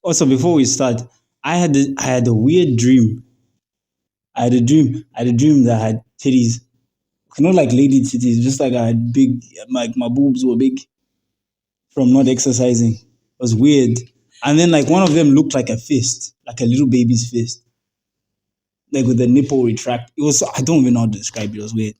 Also, before we start, I had a weird dream. I had a dream that I had titties. Not like lady titties, just like I had big, like my boobs were big from not exercising. It was weird. And then like one of them looked like a fist, like a little baby's fist, like with the nipple retract. It was, I don't even know how to describe it. It was weird.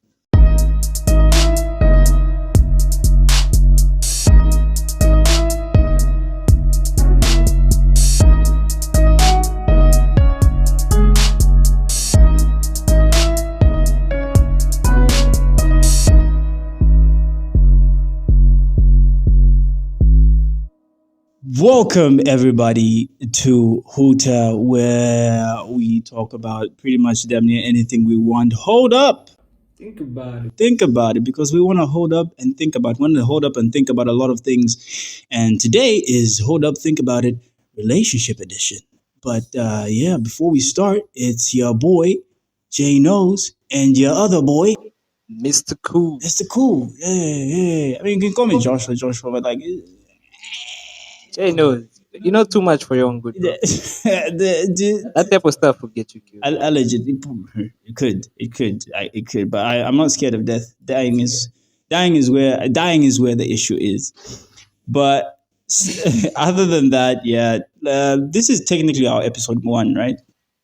Welcome everybody to HUTA, where we talk about pretty much damn near anything we want. Hold up. Think about it. Think about it, because we want to hold up and think about. We want to hold up and think about a lot of things. And today is Hold Up, Think About It, Relationship Edition. But yeah, before we start, it's your boy Jay Knows and your other boy Mr. Cool. Mr. Cool. Yeah. I mean, you can call me Joshua, but like. Jay knows. You know too much for your own good, bro. That type of stuff will get you killed. Allegedly, it could, but I'm not scared of death. Dying is where the issue is. But other than that, yeah, this is technically our episode 1, right?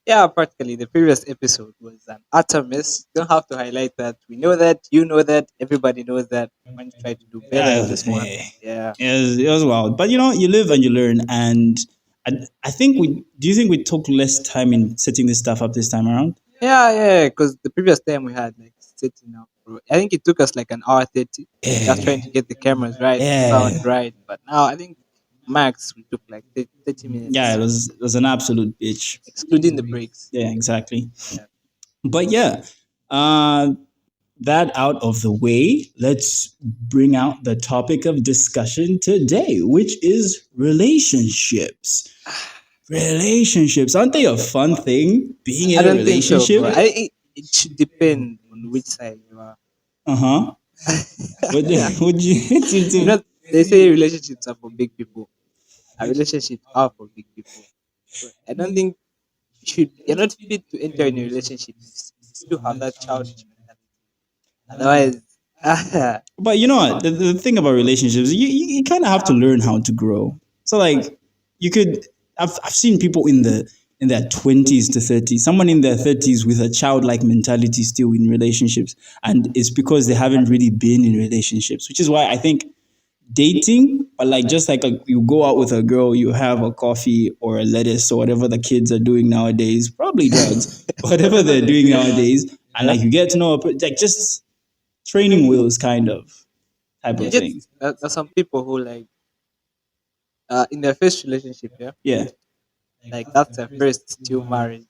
Yeah, practically. The previous episode was an utter mess. Don't have to highlight that. We know that. You know that. Everybody knows that. I'm going to try to do better in this one. Yeah. It was wild. But you live and you learn. And I think do you think we took less time in setting this stuff up this time around? Yeah. Because the previous time we had like setting up, bro. I think it took us like an hour 30. Just trying to get the cameras right, sound right. But now I think max we took like 30 minutes. Yeah, it was an absolute bitch. Excluding the breaks. Yeah, exactly. Yeah. But yeah, that out of the way, let's bring out the topic of discussion today, which is relationships. Relationships, aren't they a fun thing? Being in I a don't think so, relationship? bro. It should depend on which side you are. Uh-huh. Would you You know, they say relationships are for big people. Relationships are for big people. So I don't think you're not fit to enter in a relationship. You still have that childish mentality. Otherwise, But you know what? The thing about relationships, you kind of have to learn how to grow. So like, you could. I've seen people in their 20s to 30s, someone in their 30s with a childlike mentality still in relationships, and it's because they haven't really been in relationships, which is why I think dating, but like just like you go out with a girl, you have a coffee or a lettuce or whatever the kids are doing nowadays, probably drugs, whatever they're doing nowadays, and like you get to know like just training wheels kind of type of thing. there's some people who like in their first relationship, yeah, Yeah. like that's their first still marriage.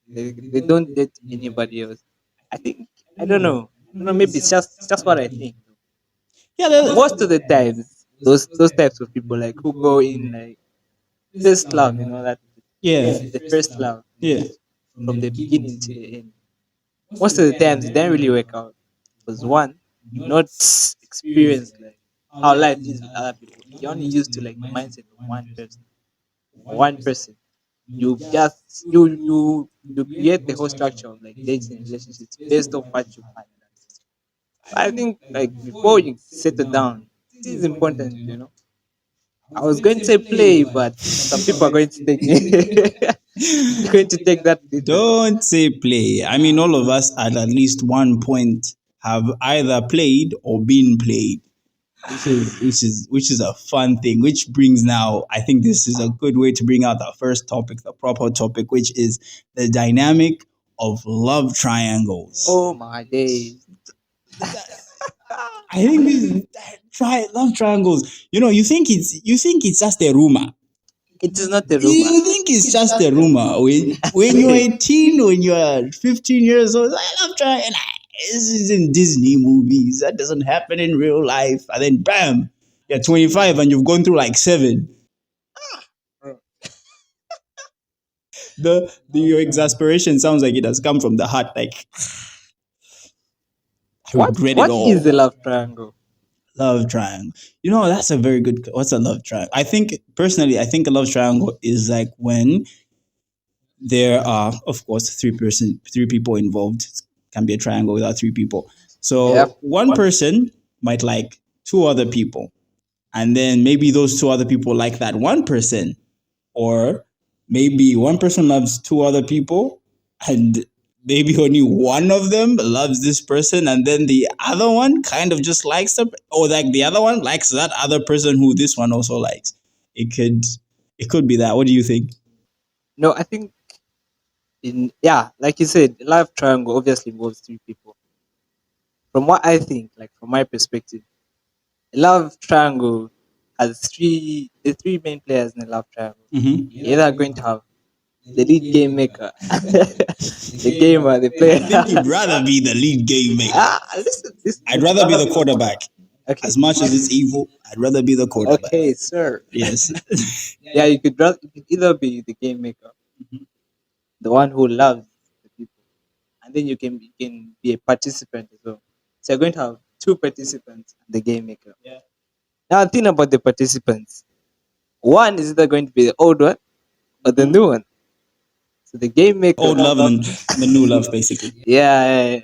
They don't date anybody else. I think I don't know. I don't know. Maybe it's just what I think. Yeah, Most of the times, those types of people like who go in like first love, you know that yeah, the first love yeah. from the beginning to the end. Most of the times, it doesn't really work out because one, you not experience like how life is with other people. You're only used to like the mindset of one person. One person. You create the whole structure of like dating relationships based on what you find. I think like before you settle down, it is important, you know. I was going to say play, but some people are going to take going to take that. Don't say play. I mean, all of us at least one point have either played or been played, which is a fun thing. Which brings now, I think this is a good way to bring out the first topic, the proper topic, which is the dynamic of love triangles. Oh my days! I think these love triangles. You think it's just a rumor. It is not a rumor. You think it's just a rumor. When you're 18, when you're 15 years old, I love trying. This is in Disney movies. That doesn't happen in real life. And then bam, you're 25 and you've gone through like 7. Your exasperation sounds like it has come from the heart. Like I regret it What all. is the love triangle? Love triangle. You know, that's a very good. What's a love triangle? I think personally, I think a love triangle is like when there are, of course, three people involved. It can be a triangle without three people. Yeah. So one person might like two other people, and then maybe those two other people like that one person, or maybe one person loves two other people, and maybe only one of them loves this person, and then the other one kind of just likes them, or like the other one likes that other person who this one also likes. It could be that. What do you think? No, I think like you said, love triangle obviously involves three people. From what I think, like from my perspective, a love triangle has the three main players in a love triangle. Mm-hmm. You're either going to have the lead game maker, the gamer, the I think you'd player. rather be the lead game maker. Listen. I'd rather be the quarterback. Okay. As much as it's evil, I'd rather be the quarterback. Okay, sir. Yes. Yeah, you could either be the game maker, the one who loves the people, and then you can be a participant as well. So you're going to have two participants and the game maker. Yeah. Now think about the participants. One is either going to be the old one or the new one. So the game maker. Old love and the new love, basically. Yeah.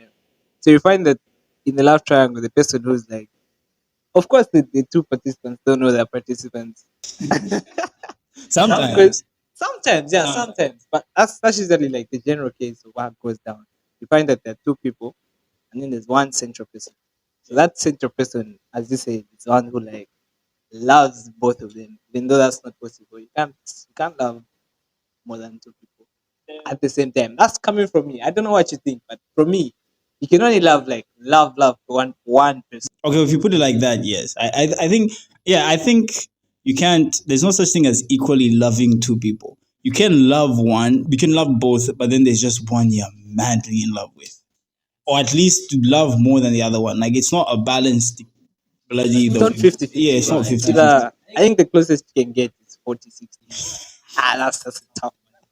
So you find that in the love triangle, the person who's like, of course, the two participants don't know they're participants. Sometimes. Sometimes. But that's usually like the general case of what goes down. You find that there are two people, and then there's one central person. So that central person, as you say, is the one who like loves both of them, even though that's not possible. You can't love more than two people at the same time. That's coming from me. I don't know what you think, but from me, you can only love one person. Okay, if you put it like that, yes. I think, yeah, I think you can't, there's no such thing as equally loving two people. You can love one, you can love both, but then there's just one you're madly in love with. Or at least to love more than the other one. Like, it's not a balanced bloody. It's not 50-50. Yeah, it's not 50. I think the closest you can get is 40-60. That's a tough one.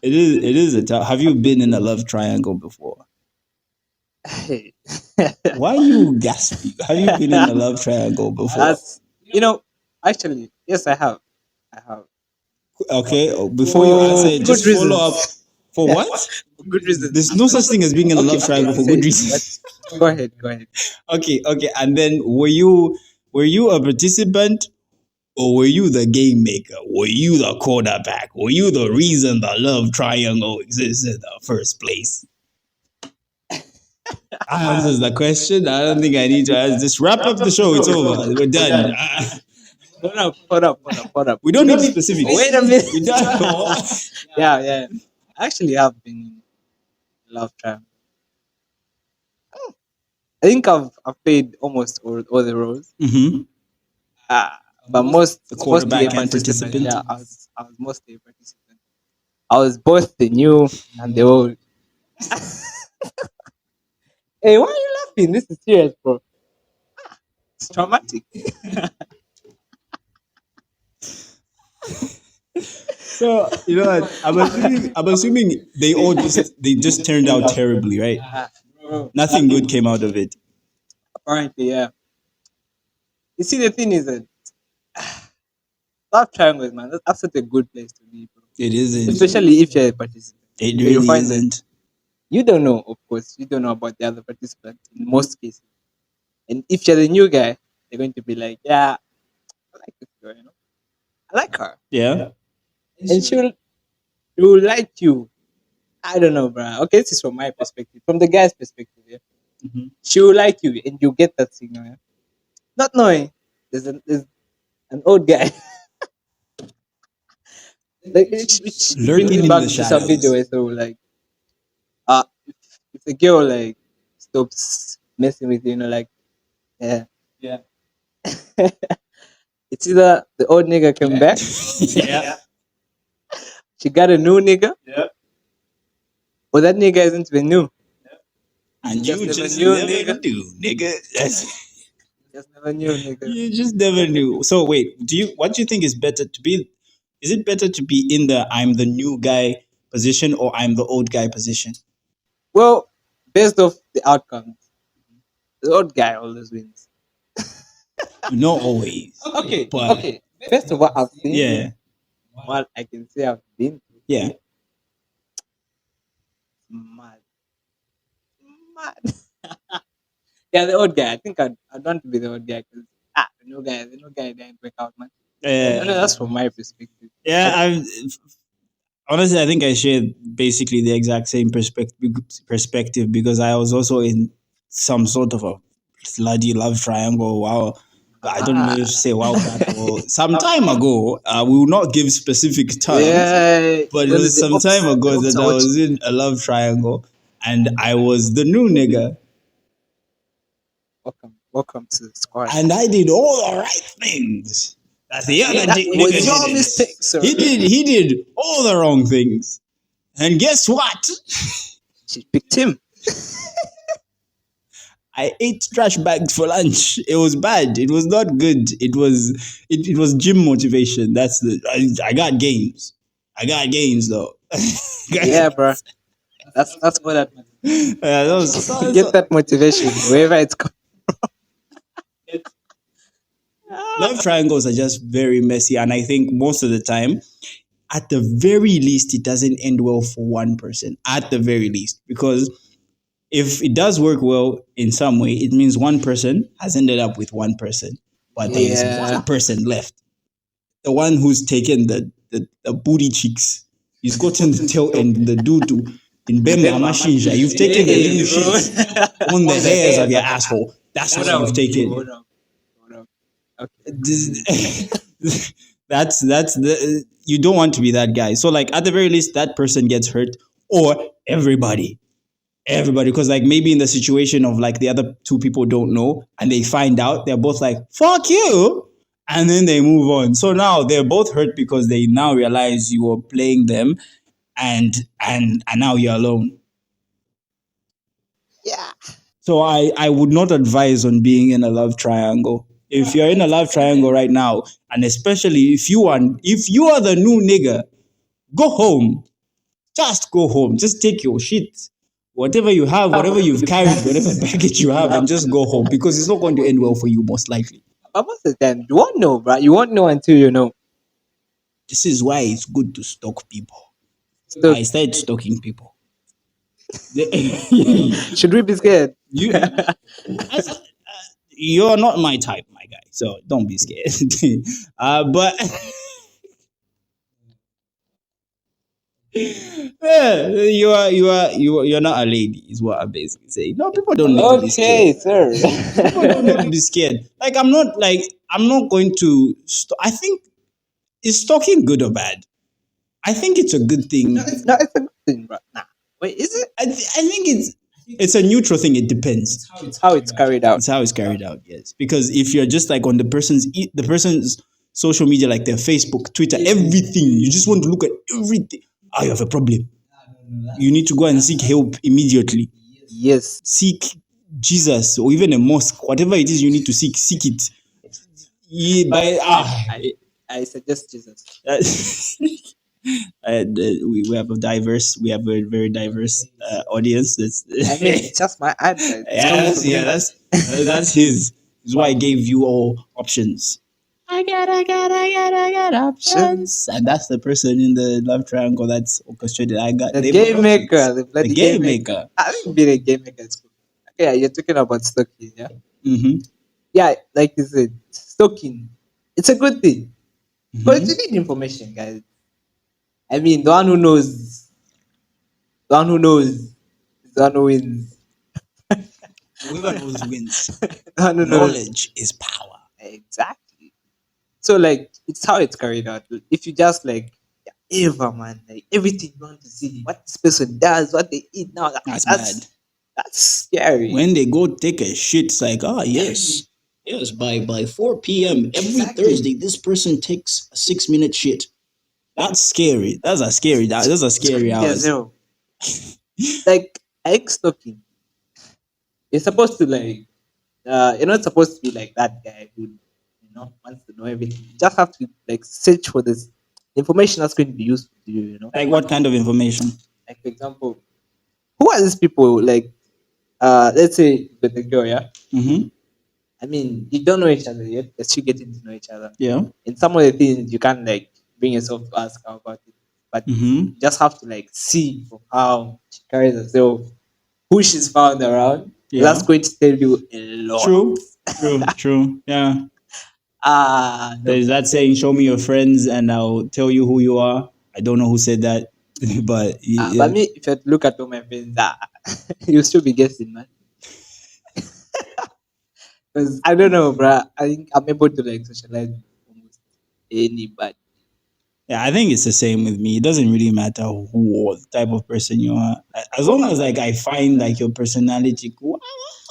It is a tough. Have you been in a love triangle before? Hey. Why are you gasping? Have you been in a love triangle before? That's actually, yes, I have. I have. Okay, before you answer it, just good follow up. reasons. For what? For good reasons. There's no such thing as being in a love triangle for say good it, reasons. but Go ahead. Okay. And then were you a participant, or were you the game maker? Were you the quarterback? Were you the reason the love triangle exists in the first place? That answers the question. I don't think I need to ask. Just wrap up the show. It's over. We're done. Hold up. We don't need specifics. Wait a minute. We're done. Yeah. I actually have been in love triangle. I think I've played almost all the roles. Mm-hmm. But mostly quarterback a and participant. participant. Yeah, I was mostly a participant. I was both the new and the old. Hey, why are you laughing? This is serious, bro. It's traumatic. So you know what? I'm assuming they just turned out terribly, right? Bro, Nothing good came out of it. apparently, yeah. You see, the thing is that love triangles, man, that's such a good place to be, bro. It isn't. Especially if you're a participant. It So you really find that isn't. you don't know, of course, you don't know about the other participants in most cases. And if you're the new guy, they're going to be like, yeah, I like this girl, I like her. Yeah. And she'll like you. I don't know, bro. Okay, this is from my perspective. From the guy's perspective, yeah. Mhm. She will like you and you get that signal, yeah. Not knowing there's an old guy. Like which brings Lurking me in back the to some video shadows. where so like if the girl like stops messing with you, like yeah. It's either the old nigga come back, Yeah. she got a new nigga, or that nigga isn't even new. And Just you never just knew, never nigga. knew, nigga. Just never knew, nigga. You just never knew. So wait, what do you think is better to be? Is it better to be in the I'm the new guy position, or I'm the old guy position? Well, based off the outcomes, the old guy always wins. Not always, Okay, but okay. First of all, I've seen yeah, what I can say I've been yeah. mad, mad. Yeah, the old guy. I think I'd want to be the old guy because the new guy didn't work out, man. No, no, Uh, that's from my perspective. yeah, But honestly, I think I shared basically the exact same perspective because I was also in some sort of a bloody love triangle. Wow. I don't know if to say wow back or some time ago. We will not give specific terms, yeah, but it was it was some time the ago ops that are I watching? was in a love triangle and I was the new nigga Welcome to the squad. and I did all the right things. That's the other That nigga was your didn't. mistake, sir. He did all the wrong things. And guess what? She picked him. I ate trash bags for lunch. It was bad. It was not good. It was gym motivation. I got gains. I got gains though. Yeah, bro. That's what that That was get that motivation wherever it's come. love triangles are just very messy, and I think most of the time, at the very least, it doesn't end well for one person. At the very least, because if it does work well in some way, it means one person has ended up with one person, but there is one Yeah. person left. The one who's taken the booty cheeks. He's gotten the tail end, the doo-doo. In Bemba Mashinja, you've taken the little shit on the hairs of your asshole. That's what you've taken. Hold on. Okay. That's the you don't want to be that guy. So like at the very least, that person gets hurt, or everybody, because like maybe in the situation of like the other two people don't know and they find out, they're both like fuck you, and then they move on. So now they're both hurt because they now realize you were playing them, and now you're alone. Yeah. So I would not advise on being in a love triangle. If you're in a love triangle right now, and especially if you are the new nigga, go home. Just go home. Just take your shit. Whatever you have, whatever you've carried, whatever package you have, and just go home because it's not going to end well for you, most likely. But most of the time, you won't know, bro. You won't know until you know. This is why it's good to stalk people. So I started stalking people. should we be scared? you, as- you're not my type, my guy, so don't be scared. But yeah, you're not a lady, is what I'm basically saying. No, people don't need to be Okay, scared. sir. People don't need to be scared. Like I'm not going to. I think is stalking good or bad? I think it's a good thing. No, it's a good thing, bro. Nah. Wait, is it? I think it's a neutral thing. It depends. It's how it's carried out. It's how it's carried out. Yes, because if you're just like on the person's social media, like their Facebook, Twitter, everything, you just want to look at everything. You have a problem. You need to go and seek help immediately. Yes. Seek Jesus or even a mosque, whatever it is you need to seek it. Yeah, I suggest Jesus. We have a very diverse audience. I mean, it's just my advice. That's his. This is why I gave you all options. I got options. And that's the person in the love triangle that's orchestrated. The game maker, the bloody game game maker. I think being a game maker is cool. Okay, yeah, you're talking about stalking, yeah? Mm-hmm. Yeah, like you said, stalking. It's a good thing. Mm-hmm. But you need information, guys. I mean, the one who knows, is the one who wins. Whoever knows wins. The one who knows. Knowledge is power. Exactly. So, like, it's how it's carried out. If you just, like, ever, man, like, everything you want to see, what this person does, what they eat now, That's mad. That's scary. When they go take a shit, it's like, yes, by 4 p.m. every Thursday, this person takes a 6-minute shit. That's scary. That's a scary hours. Yeah, like, egg stalking. You're supposed to, like, you're not supposed to be like that guy who, wants to know everything. You just have to, like, search for this information that's going to be useful to you, Like what kind of information? Like, for example, who are these people? Like, let's say with the girl, yeah? Mm-hmm. I mean, you don't know each other yet. You're still getting to know each other. Yeah. And some of the things you can't like bring yourself to ask her about it, but Mm-hmm. you just have to like see from how she carries herself, who she's found around. Yeah. That's going to tell you a lot. True. True. Yeah. No. There's that saying, "Show me your friends, and I'll tell you who you are." I don't know who said that, but But yeah. me, if you look at all my friends, you'll still be guessing, man. Because I don't know, bruh. I think I'm able to like socialize with almost anybody. Yeah, I think it's the same with me. It doesn't really matter who or the type of person you are. As long as like I find like your personality cool,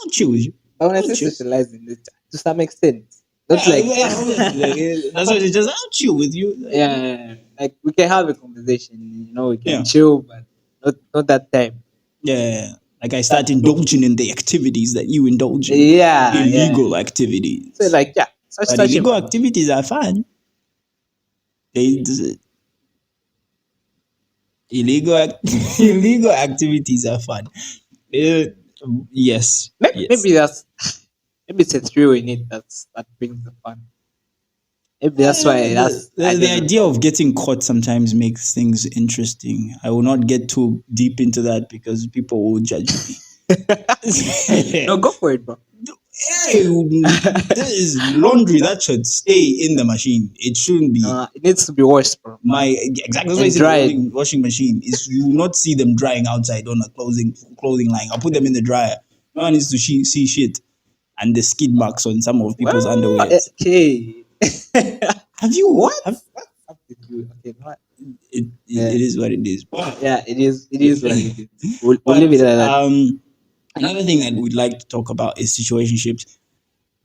I'll choose you. But when I I'll say choose. socializing, it's to some extent, not Yeah, like yeah, obviously. Like, that's what it just. I'll chill with you. Like, yeah, like we can have a conversation, we can yeah, chill, but not that time. yeah. Like I start indulging in the activities that you indulge in, Yeah. illegal So activities. like yeah, But such illegal activities are fun. They illegal illegal activities are fun. Uh, yes, yes. maybe that's maybe it's a thrill in it that brings the fun. Maybe that's why The, that's I the, the don't idea know. of getting caught sometimes makes things interesting. I will not get too deep into that because people will judge me. No, go for it, bro. Hey, this is laundry that should stay in the machine. It shouldn't be. It needs to be washed, bro. My exactly that's why And it's in the dried. washing machine is you will not see them drying outside on a clothing line. I'll put them in the dryer. No one needs to see shit and the skid marks on some of people's Well, underwears. okay. Have you What? have What did you? Okay, what? it is what it is. Yeah, it is. It is what it is. We'll leave But it at that. another thing that we'd like to talk about is situationships,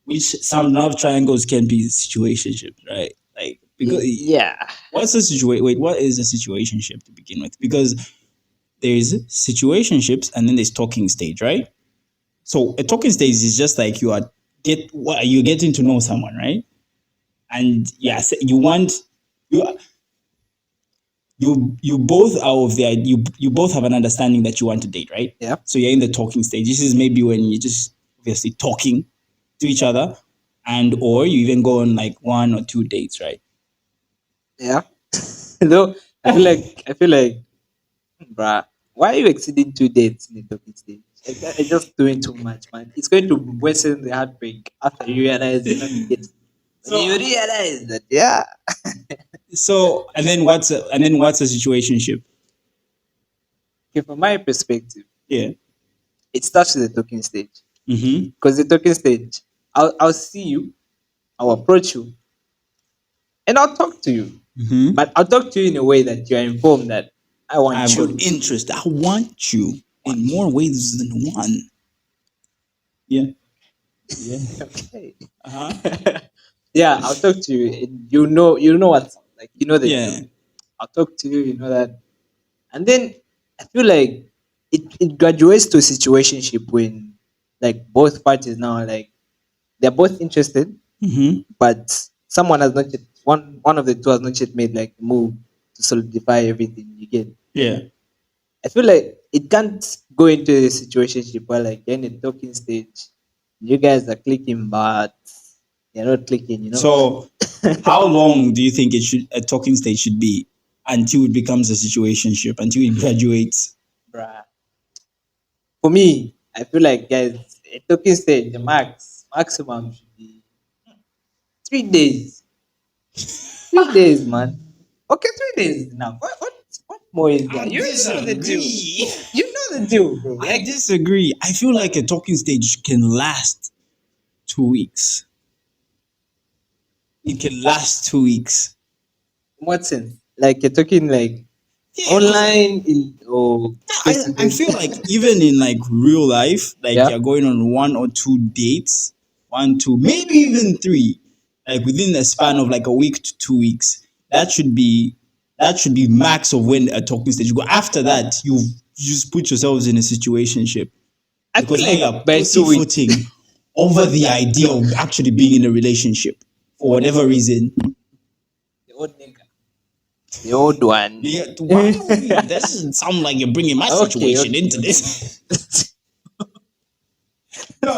which some love triangles can be situationships, right? Like because Yeah. what's the situation? Wait, what is a situationship to begin with? Because there's situationships and then there's talking stage, right? So a talking stage is just like you're getting to know someone, right? And yes, you you both are of the you both have an understanding that you want to date, right? Yeah. So you're in the talking stage. This is maybe when you're just obviously talking to each other, and or you even go on like one or two dates, right? Yeah. Though I feel like, bruh, why are you exceeding 2 dates in the talking stage? You're just doing too much, man. It's going to worsen the heartbreak after you realize you're not getting. When you realize that, yeah. So and then what's a situationship? Okay, from my perspective, Yeah. it starts with the talking stage. Mm-hmm. Because the talking stage, I'll see you, I'll approach you, and I'll talk to you. Mm-hmm. But I'll talk to you in a way that you're informed that I want I've you. got interest. I want you in more ways than one. Yeah. Yeah. Okay. Uh-huh. Yeah, I'll talk to you. And you know what's up. Like you know the Yeah. deal. I'll talk to you. You know that, and then I feel like it graduates to a situationship when like both parties now like they're both interested, Mm-hmm. but someone has not yet one of the two has not yet made like a move to solidify everything. You get. Yeah. I feel like it can't go into a situationship where like you're in a talking stage, you guys are clicking, but you're not clicking. So how long do you think a talking stage should be until it becomes a situationship, until it graduates? Bruh. For me, I feel like guys, a talking stage, the maximum should be 3 days. 3 days, man. Okay, 3 days is enough. What more is that? You know the deal. You know the deal, bro. I disagree. I feel like a talking stage can last 2 weeks. It can last 2 weeks. In what sense? Like you're talking like Yeah, online or face to I face. feel like even in like real life, like Yeah. you're going on one or two dates, one, two, maybe even three, like within a span of like a week to 2 weeks. That should be max of when a talking stage. You go after that, you just put yourselves in a situationship I because feel now like you're by 2 weeks. pussyfooting over the idea of actually being in a relationship for whatever reason. The old nigga. The old one. Yeah, why that doesn't sound like you're bringing my situation into this.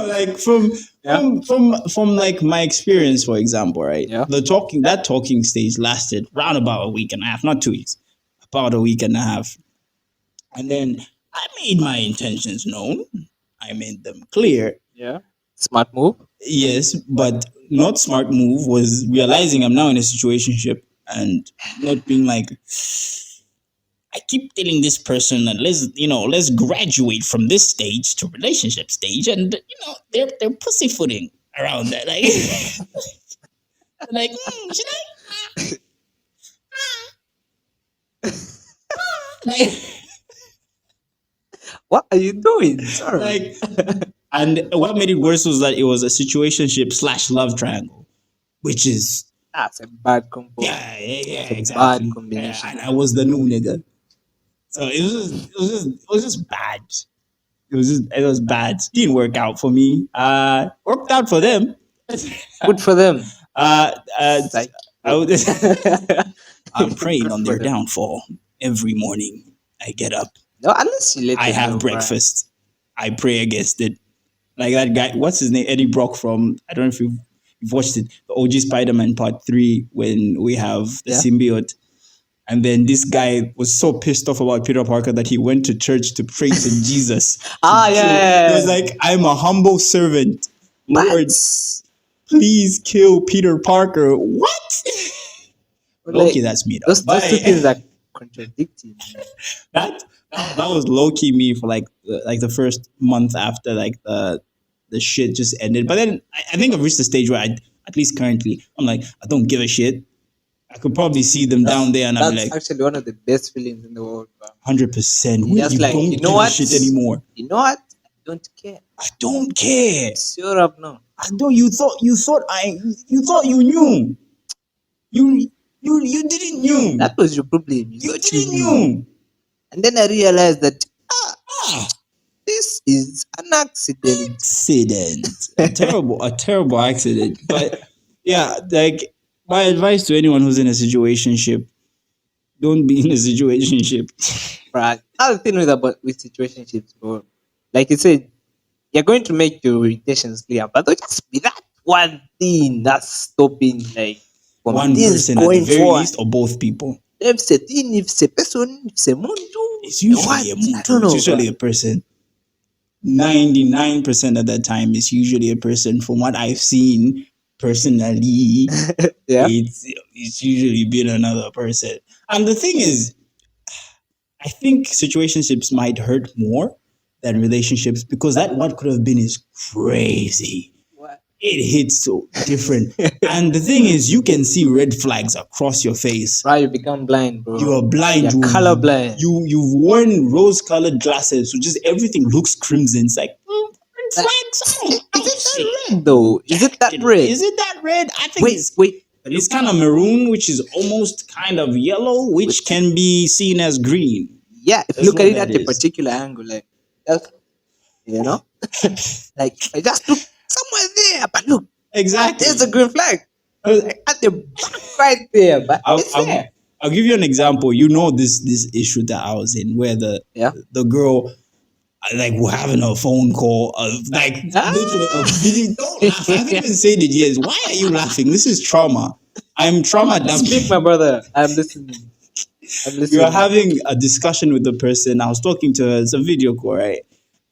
no, like from like my experience, for example, right? Yeah. That talking stage lasted round about a week and a half, not 2 weeks, about a week and a half. And then I made my intentions known. I made them clear. Yeah. Smart move. Yes, but not smart move was realizing I'm now in a situationship and not being like, I keep telling this person that let's graduate from this stage to relationship stage, and they're pussyfooting around that, like like should I? Like, What are you doing? Sorry. like, and what made it worse was that it was a situationship slash love triangle, which is That's a bad combo. yeah, Bad exactly. combination. And I was the new nigga, so it was just bad. It was bad. Didn't work out for me. Worked out for them. Good for them. I would, I'm praying Good on for their them. downfall every morning. I get up. No, unless you let I them have know, breakfast. I pray against it. Like that guy, what's his name? Eddie Brock from, I don't know if you've watched it, the OG Spider-Man Part 3, when we have the Yeah. symbiote. And then this guy was so pissed off about Peter Parker that he went to church to pray to Jesus. He was like, I'm a humble servant. Lord, please kill Peter Parker. What? Low-key, that's me, though. Those two things are contradicting. that was low-key me for like the first month after like the shit just ended. But then I think I've reached the stage where at least currently, I'm like, I don't give a shit. I could probably see them down there and I'd be That's like, actually one of the best feelings in the world, bro. 100%. You're just You like, don't you know give a what? shit anymore. You know what? I don't care. I don't care. Sure up now. I don't. You thought you knew. You didn't knew. That was your problem. You didn't knew. And then I realized that Ah, this is an accident. accident. A terrible accident. But yeah, like my advice to anyone who's in a situationship: don't be in a situationship. Right. That's the thing with situationships, bro. Like you said, you're going to make your intentions clear, but don't just be that one thing that's stopping like from One things person at the going very forward. least, or both people. If it's a thing, if it's a person, if it's a mundo, It's usually what? a I mood. don't know, It's usually bro. a person. 99% of the time, it's usually a person. From what I've seen personally, Yeah. it's usually been another person. And the thing is, I think situationships might hurt more than relationships because that what could have been is crazy. What? It hits so different. And the thing is, you can see red flags across your face. Right, you become blind, bro. You are blind. You're colorblind. You've worn rose-colored glasses, so just everything looks crimson. It's like red flags. Is it red though? Is it that red? Is it that red? I think Wait. it's kind of maroon, which is almost kind of yellow, which can be seen as green. Yeah, if That's you look what at it that at a is. particular angle, like that's, you know, like I just look somewhere there, but look, Exactly. there's a green flag at the back right there, but it's there. I'll give you an example. You know this issue that I was in, where Yeah. the girl like we're having a phone call, like literally a video. Don't laugh. I haven't even said it yet. Why are you laughing? This is trauma. I'm trauma dumping. Speak, my brother. I'm listening. We were having a discussion with the person. I was talking to her. It's a video call, right?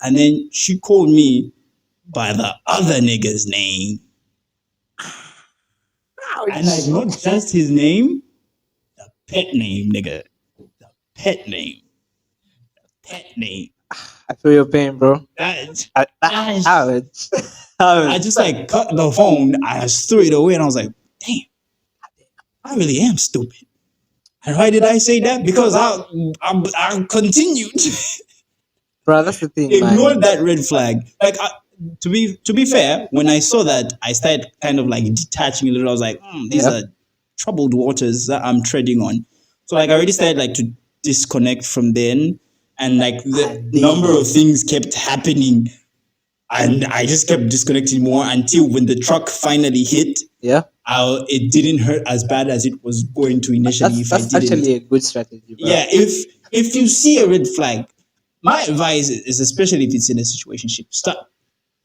And then she called me by the other nigga's name. And like not just his name, the pet name, nigga. The pet name. The pet name. I feel your pain, bro. I just like cut the phone. I just threw it away and I was like, damn, I really am stupid. And why did I say that? Because I continued. Bro, that's the thing, Ignored man. that red flag. Like to be fair, when I saw that, I started kind of like detaching a little. I was like, these are troubled waters that I'm treading on. So like I already started like to disconnect from then, and like the number of things kept happening, and I just kept disconnecting more until when the truck finally hit. Yeah. It didn't hurt as bad as it was going to initially. That's actually a good strategy, bro. Yeah, if you see a red flag, my advice is, especially if it's in a situationship, start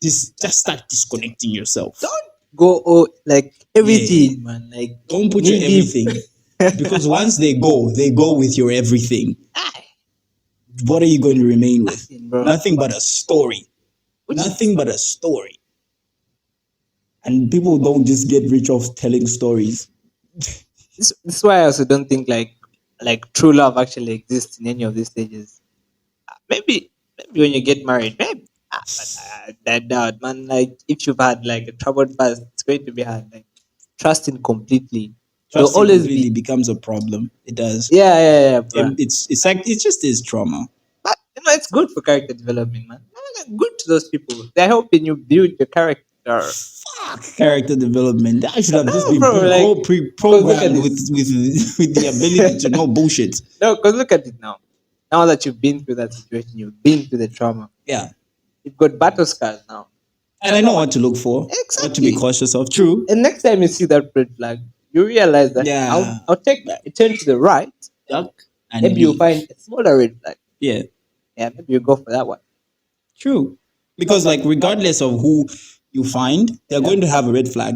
just start disconnecting yourself. Don't go like everything, man. Like Don't put your knee deep. everything. Because once they go with your everything. What are you going to remain with? Nothing, bro. Nothing but a story. Nothing but a story. And people don't just get rich off telling stories. This is why I also don't think like true love actually exists in any of these stages. Maybe when you get married, maybe. But I doubt, man. Like if you've had like a troubled past, it's going to be hard. Like trusting completely. There'll Trusting always completely be. becomes a problem. It does. Yeah, bro. It's like it just is trauma. But it's good for character development, man. Good to those people. They're helping you build your character. Fuck character development. I should have just No, been bro, like, pre-programmed look at with the ability to know bullshit. No, because look at it now. Now that you've been through that situation, you've been through the trauma. Yeah. You've got battle scars now. And I know what to look for. Exactly. What to be cautious of. True. And next time you see that red flag, you realize that Yeah. I'll take that. You turn to the right. Duck and Maybe you'll leave. find a smaller red flag. Yeah. Yeah, maybe you go for that one. True. Because like regardless of who you find, they're going to have a red flag.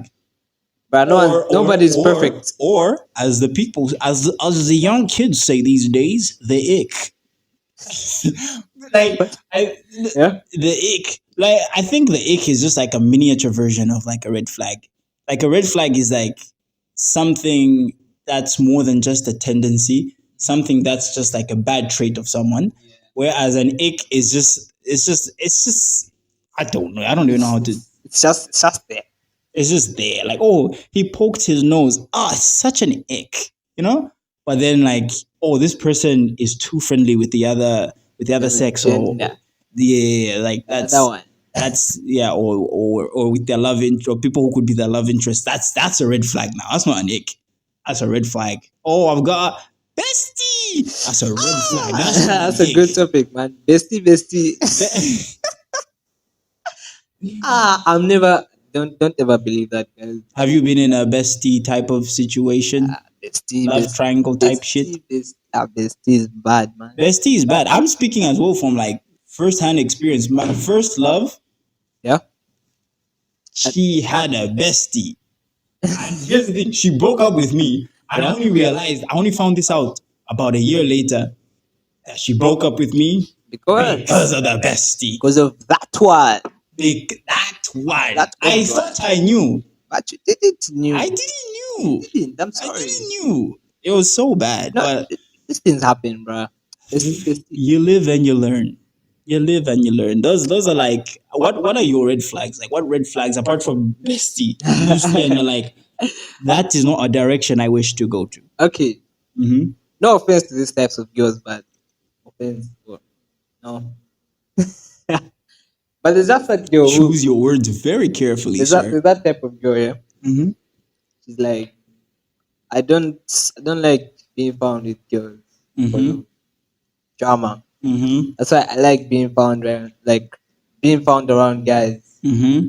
But nobody's perfect. Or as the people, as the young kids say these days, the ick. The ick. Like I think the ick is just like a miniature version of like a red flag. Like a red flag is like something that's more than just a tendency, something that's just like a bad trait of someone. Whereas an ick is just I don't know. I don't even know how to. It's just there. It's just there. Like, oh, he poked his nose. Ah, it's such an ick, you know? But then like, oh, this person is too friendly with the other sex, or like that's that one. That's or with their love interest, or people who could be their love interest. That's a red flag now. That's not an ick. That's a red flag. Oh, I've got bestie. That's a red flag. That's a good topic, man. Bestie. I'm never. Don't ever believe that, guys. Have you been in a bestie type of situation? Love triangle type shit. Bestie is bad, man. Bestie is bad. I'm speaking as well from like first-hand experience. My first love, Yeah. she had a bestie. And here's the thing, she broke up with me, and I only found this out about a year later, that she broke up with me because of the bestie. Because of that one. I thought I knew. But you didn't knew. I didn't knew. I'm sorry. I didn't knew. It was so bad. No, but these things happen, bro. you live and you learn. You live and you learn. Those are like what are your red flags? Like what red flags apart from bestie? You see and you're like, that is not a direction I wish to go to. Okay. Mm-hmm. No offense to these types of girls, but no. But there's just that girl who Choose your words very carefully, there's sir. that type of girl, yeah. Mm-hmm. She's like, I don't like being found with girls because Mm-hmm. of drama. Mm-hmm. That's why I like being found around, around guys. Mm-hmm.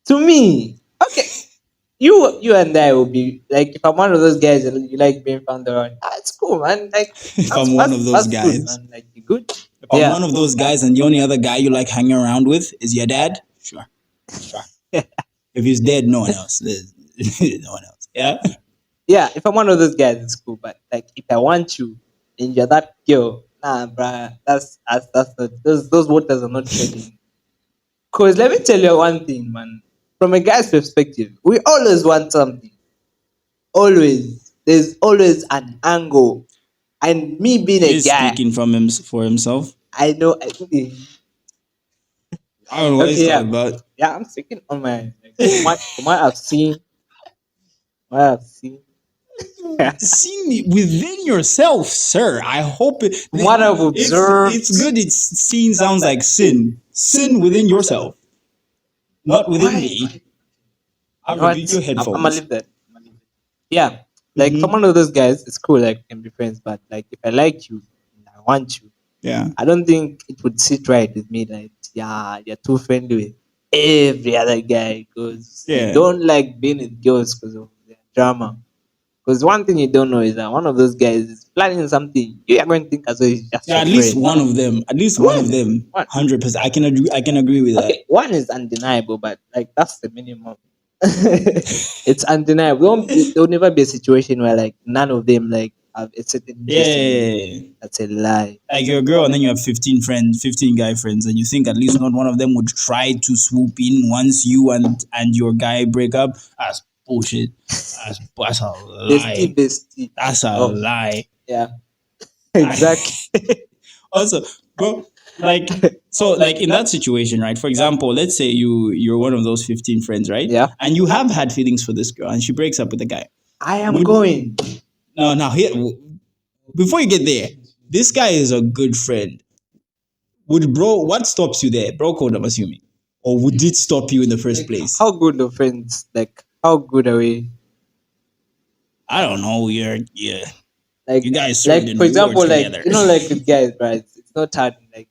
To me, okay, you and I will be like, if I'm one of those guys and you like being found around, it's cool, man. Like, If I'm one of those guys. good, man. Like, you good? If I'm one of those guys and the only other guy you like hanging around with is your dad, sure. If he's dead, no one else. No one else. Yeah. Yeah, if I'm one of those guys, it's cool. But like, if I want you and you're that girl, nah, bruh, that's not, those waters are not trading. Cause let me tell you one thing, man. From a guy's perspective, we always want something. Always, there's always an angle. And me being a He's guy, speaking for himself. I know. I don't know what he's talking about. Yeah, I'm speaking on my from what I've seen. See within yourself, sir. I hope What I've observed. It's good. It's seen sounds like sin. Sin within yourself, not within me. I'll repeat your headphones. I'm gonna leave that. Yeah, like Mhm. from one of those guys, it's cool. Like, we can be friends, but like, if I like you and I want you, Yeah. I don't think it would sit right with me. Like, yeah, you're too friendly with every other guy because Yeah. you don't like being with girls because of their drama. Because one thing you don't know is that one of those guys is planning something. You are going to think as though it's just Yeah, your at least friend. one of them. At least one of One. them. One. 100%. I can agree with that. Okay, one is undeniable, but like that's the minimum. It's undeniable. There'll never be a situation where like none of them like have a certain interest in you. Yeah. That's a lie. Like you're a girl and then you have 15 friends, 15 guy friends, and you think at least not one of them would try to swoop in once you and your guy break up. That's bullshit. That's a lie. Bestie. That's a Oh, lie. yeah. Exactly. Also, bro, like so like in that situation, right? For example, let's say you're one of those 15 friends, right? Yeah. And you have had feelings for this girl and she breaks up with a guy. I am Would- going. No, now here before you get there, this guy is a good friend. What stops you there? Bro code, I'm assuming. Or would it stop you in the first place? How good are friends? Like how good are we? I don't know. Like You guys served in for example, war like together. you know, like with guys, right? It's not hard like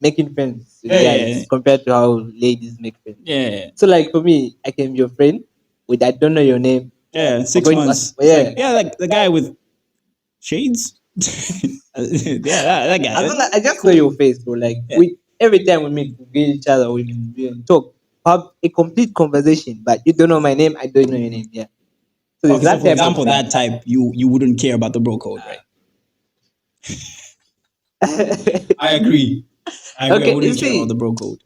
making friends with Yeah, guys yeah. compared to how ladies make friends. Yeah. So like for me, I can be your friend with I don't know your name. Yeah, 6 going to months. ask- yeah. It's like, yeah, like the guy with shades. Yeah, that guy. I just know your face, bro. Like Yeah. we every time we meet, we greet each other, we talk, have a complete conversation, but you don't know my name, I don't know your name. Yeah. So Okay, it's that so for type of example, thing. that type, you wouldn't care about the bro code, right? I agree. I Okay, wouldn't you care see- about the bro code.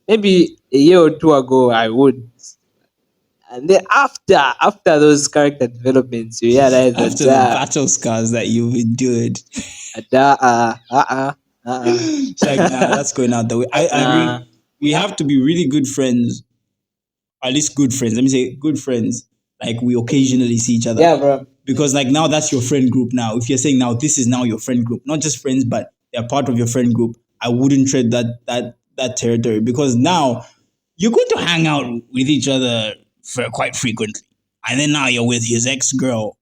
Maybe a year or two ago I would. And then after those character developments, you realize After the battle scars that you've endured, it's like, nah, that's going out the way. I Nah. agree. We have to be really good friends, at least good friends. Let me say good friends. Like we occasionally see each other. Yeah, bro. Because like now that's your friend group now. If you're saying now this is now your friend group, not just friends, but they're part of your friend group, I wouldn't tread that territory because now you're going to hang out with each other for quite frequently. And then now you're with his ex-girl.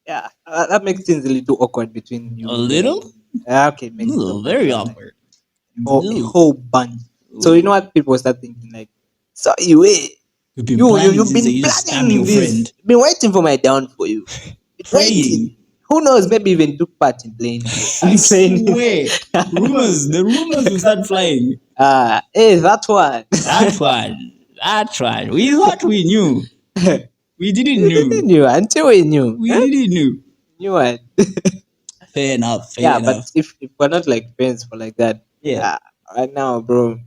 Yeah, that makes things a little awkward between you. A little? Yeah, okay, makes it awkward. Very Like, awkward. a whole bunch. So you know what people start thinking like, so you You've been you've planning been since they used to stab planning your this, friend. been waiting for my down for you. Been Praying. waiting. Who knows? Maybe even took part in playing. I swear. The rumors will start flying. Hey, that one. That one. We thought we knew. We didn't We didn't know. knew until we knew. We didn't know. Knew what? Fair enough. Yeah, enough. but if we're not like friends for like that, Yeah. right now, bro.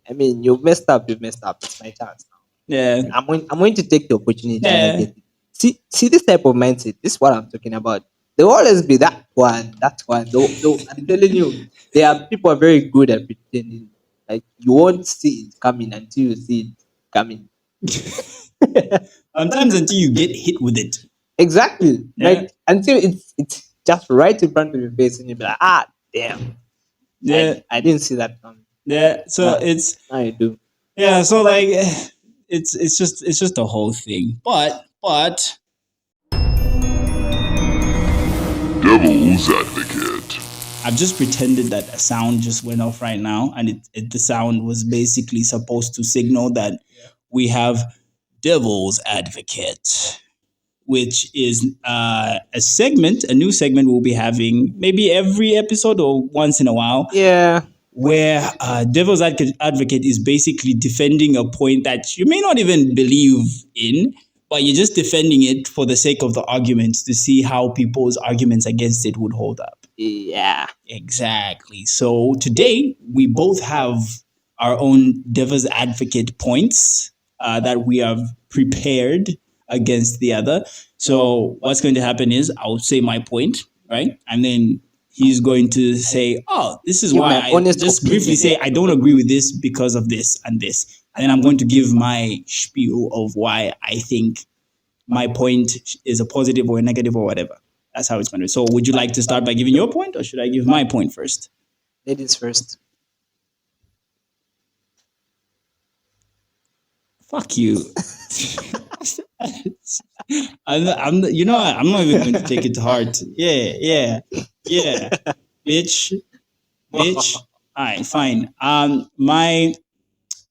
I mean, you've messed up. You've messed up. It's my chance now. Yeah. I'm going to take the opportunity. Yeah. And I get it. See this type of mindset. This is what I'm talking about. There will always be that one. I'm telling you, there are people are very good at pretending. Like you won't see it coming until you see it coming. Sometimes until you get hit with it. Exactly. Yeah. Like until it's just right in front of your face, and you'll be like, damn. Yeah. I didn't see that coming. Yeah. So Yeah. it's Now you do. yeah. So like it's just the whole thing. But Devil's Advocate. I've just pretended that a sound just went off right now, and the sound was basically supposed to signal that we have Devil's Advocate, which is a new segment we'll be having maybe every episode or once in a while, Yeah. where Devil's Advocate is basically defending a point that you may not even believe in, but you're just defending it for the sake of the argument to see how people's arguments against it would hold up. Yeah. Exactly. So today we both have our own Devil's Advocate points that we have prepared against the other. So what's going to happen is I'll say my point, right? And then he's going to say, oh, this is Give why my I honest just opinion. briefly say I don't agree with this because of this and this. And then I'm going to give my spiel of why I think my point is a positive or a negative or whatever. That's how it's going to be. So would you like to start by giving your point or should I give my point first? Ladies first. Fuck you. I'm not even going to take it to heart. Yeah. Bitch. All right, fine.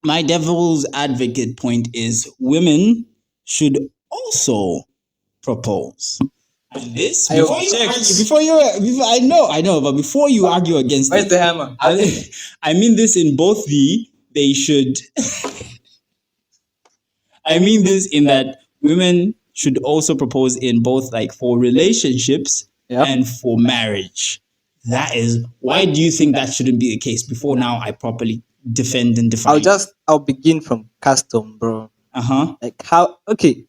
My devil's advocate point is women should also propose. And this I object. I know, but before you argue against Where's it, the hammer? I mean this in both they should. I mean this in that women should also propose in both like for relationships Yeah. and for marriage. That is why do you think that shouldn't be the case? Before now, I properly defend and define. I'll begin from custom, bro. Uh-huh. Like how okay.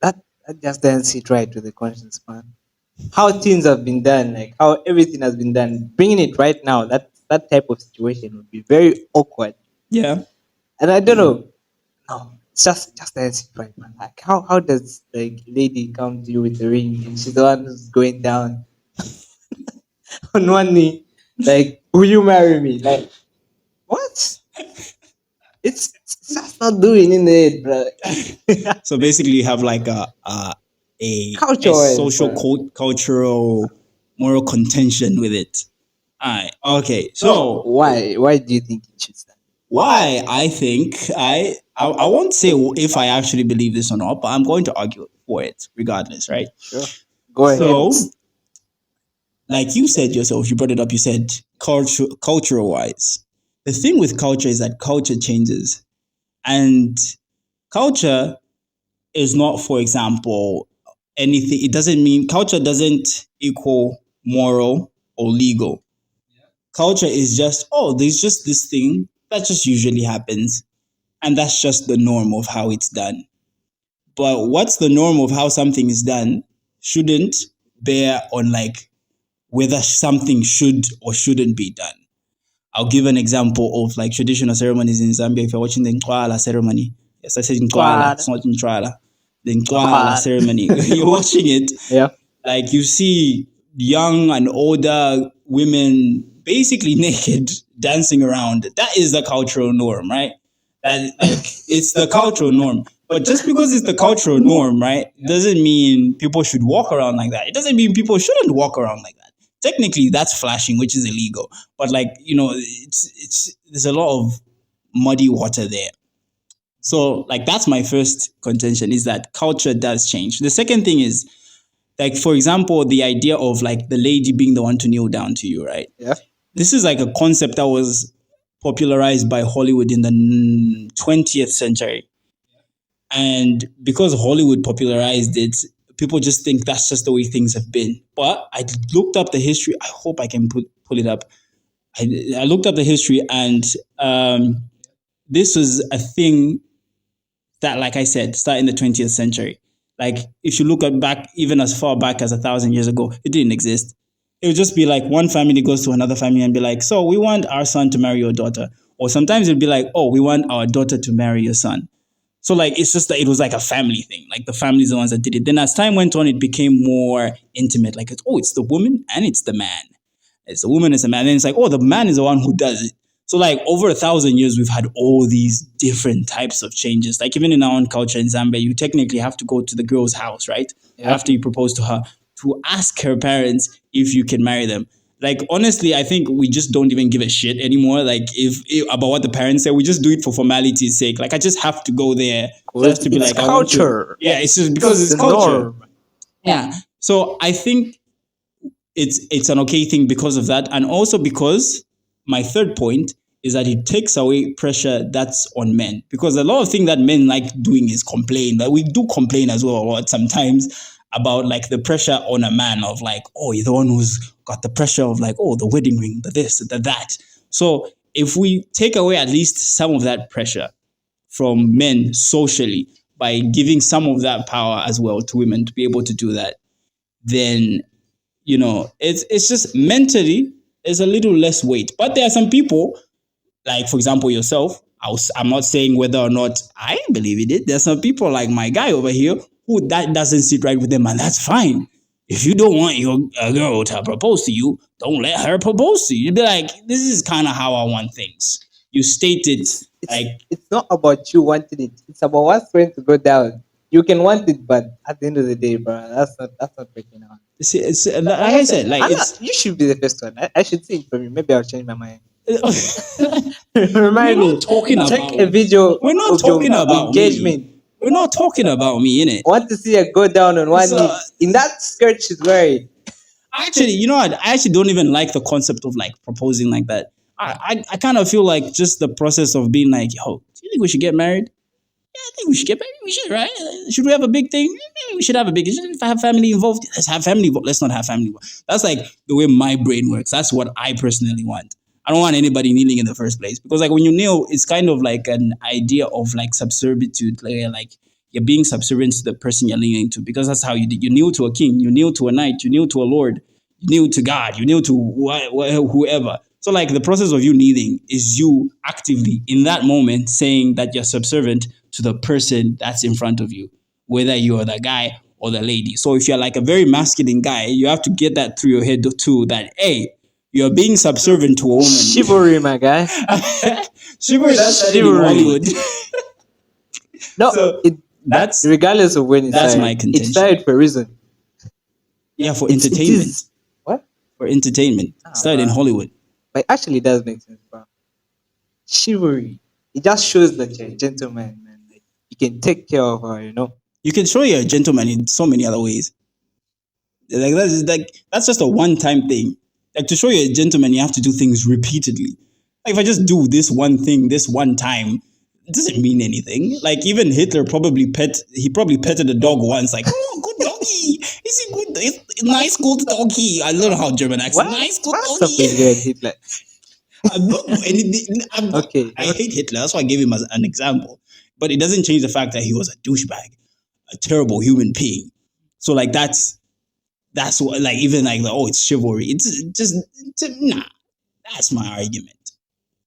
That just doesn't sit right with the conscience, man. How things have been done, like how everything has been done, bringing it right now, that type of situation would be very awkward. Yeah. And I don't know. No, it's just doesn't sit right, man. Like how does like lady come to you with the ring and she's the one who's going down on one knee, like, will you marry me? Like what? It's just not doing in the head, bro. So basically, you have like a Culture, social cultural moral contention with it. Alright. Okay. So Why do you think it should stand? why I think I won't say if I actually believe this or not, but I'm going to argue for it regardless, right? Sure. Go ahead. So, like you said yourself, you brought it up. You said cultural wise. The thing with culture is that culture changes, and culture is not, for example, anything. It doesn't mean culture doesn't equal moral or legal. Culture is just, there's just this thing that just usually happens, and that's just the norm of how it's done. But what's the norm of how something is done shouldn't bear on like whether something should or shouldn't be done. I'll give an example of like traditional ceremonies in Zambia. If you're watching the Nkwala ceremony, yes, I said Nkwala, it's not Nkwala. The Nkwala ceremony, you're watching it, Yeah. like you see young and older women basically naked dancing around. That is the cultural norm, right? That like it's the cultural norm. But just because it's the cultural norm, right, doesn't mean people should walk around like that. It doesn't mean people shouldn't walk around like that. Technically, that's flashing, which is illegal. But like, it's there's a lot of muddy water there. So like that's my first contention, is that culture does change. The second thing is, like, for example, the idea of like the lady being the one to kneel down to you, right? Yeah. This is like a concept that was popularized by Hollywood in the 20th century. And because Hollywood popularized it, people just think that's just the way things have been. But I looked up the history. I hope I can pull it up. I looked up the history, and this was a thing that, like I said, started in the 20th century. Like, if you look at back, even as far back as 1,000 years ago, it didn't exist. It would just be like one family goes to another family and be like, so we want our son to marry your daughter. Or sometimes it'd be like, oh, we want our daughter to marry your son. So like, it's just that it was like a family thing. Like the families are the ones that did it. Then as time went on, it became more intimate. Like, it's the woman and it's the man. It's the woman, it's the man. And then it's like, the man is the one who does it. So like over 1,000 years, we've had all these different types of changes. Like even in our own culture in Zambia, you technically have to go to the girl's house, right? Yeah. After you propose to her, to ask her parents if you can marry them. Like, honestly, I think we just don't even give a shit anymore. Like, if about what the parents say, we just do it for formality's sake. Like, I just have to go there just to be like, culture. Yeah, it's just because it's culture. Norm. Yeah. So I think it's an okay thing because of that, and also because my third point is that it takes away pressure that's on men. Because a lot of things that men like doing is complain. That we do complain as well a lot sometimes about like the pressure on a man of like, you're the one who's got the pressure of like, the wedding ring, the this, the that. So if we take away at least some of that pressure from men socially by giving some of that power as well to women to be able to do that, then, it's just mentally, there's a little less weight. But there are some people, like, for example, yourself, I'm not saying whether or not I believe in it. There's some people like my guy over here who that doesn't sit right with them, and that's fine. If you don't want your girl to propose to you, don't let her propose to you. You'd be like, this is kind of how I want things. You state it it's not about you wanting it. It's about what's going to go down. You can want it, but at the end of the day, bro, that's not breaking out. See, it's like I said, like you should be the first one. I should see it from you. Maybe I'll change my mind. Remind me. Talking check about a video. We're not talking about engagement. We're not talking about me, innit? I want to see her go down on one So- knee in that skirt she's wearing. Actually, you know what? I actually don't even like the concept of like proposing like that. I kind of feel like just the process of being like, yo, do you think we should get married? Yeah, I think we should get married. We should, right? Should we have a big thing? Maybe we should have a big. If I have family involved, let's have family involved. Let's not have family involved. That's like the way my brain works. That's what I personally want. I don't want anybody kneeling in the first place because like when you kneel, it's kind of like an idea of like subservitude, like you're being subservient to the person you're kneeling to because that's how you kneel to a king, you kneel to a knight, you kneel to a lord, you kneel to God, you kneel to whoever. So like the process of you kneeling is you actively in that moment saying that you're subservient to the person that's in front of you, whether you're the guy or the lady. So if you're like a very masculine guy, you have to get that through your head too that hey, you're being subservient to a woman. Chivalry, my guy. Chivalry, that's started in Chivalry. Hollywood. No, So, that's regardless of when it that's started. my contention. It started for a reason. Yeah, for It entertainment. is. What? For entertainment. Started in wow. Hollywood. But actually, it does make sense, bro. Chivalry. It just shows that you're a gentleman, man. Like, you can take care of her, you know. You can show you're a gentleman in so many other ways. That's just a one-time thing. Like to show you're a gentleman, you have to do things repeatedly. Like if I just do this one thing this one time, it doesn't mean anything. Like even Hitler probably petted a dog once. Like, oh, good doggy. Is it good? It's nice, good doggy. I don't know how German accent. Nice, good What's up doggy. with you and Hitler? Okay. I hate Hitler. That's why I gave him as an example. But it doesn't change the fact that he was a douchebag, a terrible human being. So like that's what like even like oh it's chivalry. It's just nah. That's my argument.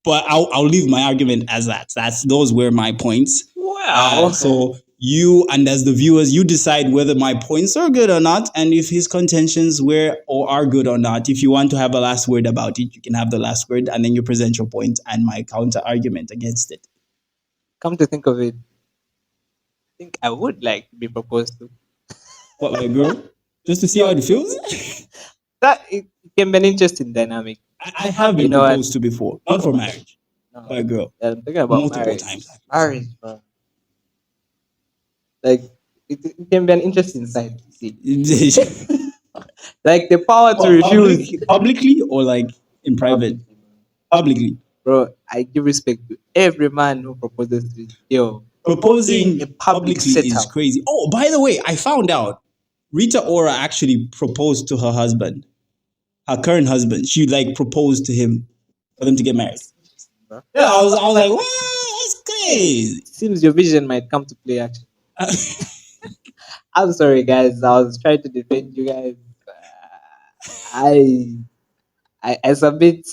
But I'll leave my argument as that. Those were my points. Wow. So you and as the viewers, you decide whether my points are good or not, and if his contentions were or are good or not. If you want to have a last word about it, you can have the last word, and then you present your point and my counter argument against it. Come to think of it, I think I would like to be proposed to. What, my girl? Just to see how it feels? That it can be an interesting dynamic. I have been You know what? proposed to before, not for marriage, No, by a girl. I'm talking about Multiple marriage. times. Marriage, bro. Like it can be an interesting sight to see. Like the power to refuse. Publicly or like in private? Publicly. Bro, I give respect to every man who proposes to yo. Proposing In a public publicly is setup. crazy. Oh, by the way, I found out Rita Ora actually proposed to her husband, her current husband. She like proposed to him for them to get married. Bro. Yeah, I was like, wow, that's crazy. Seems your vision might come to play actually. I'm sorry guys, I was trying to defend you guys. I submit.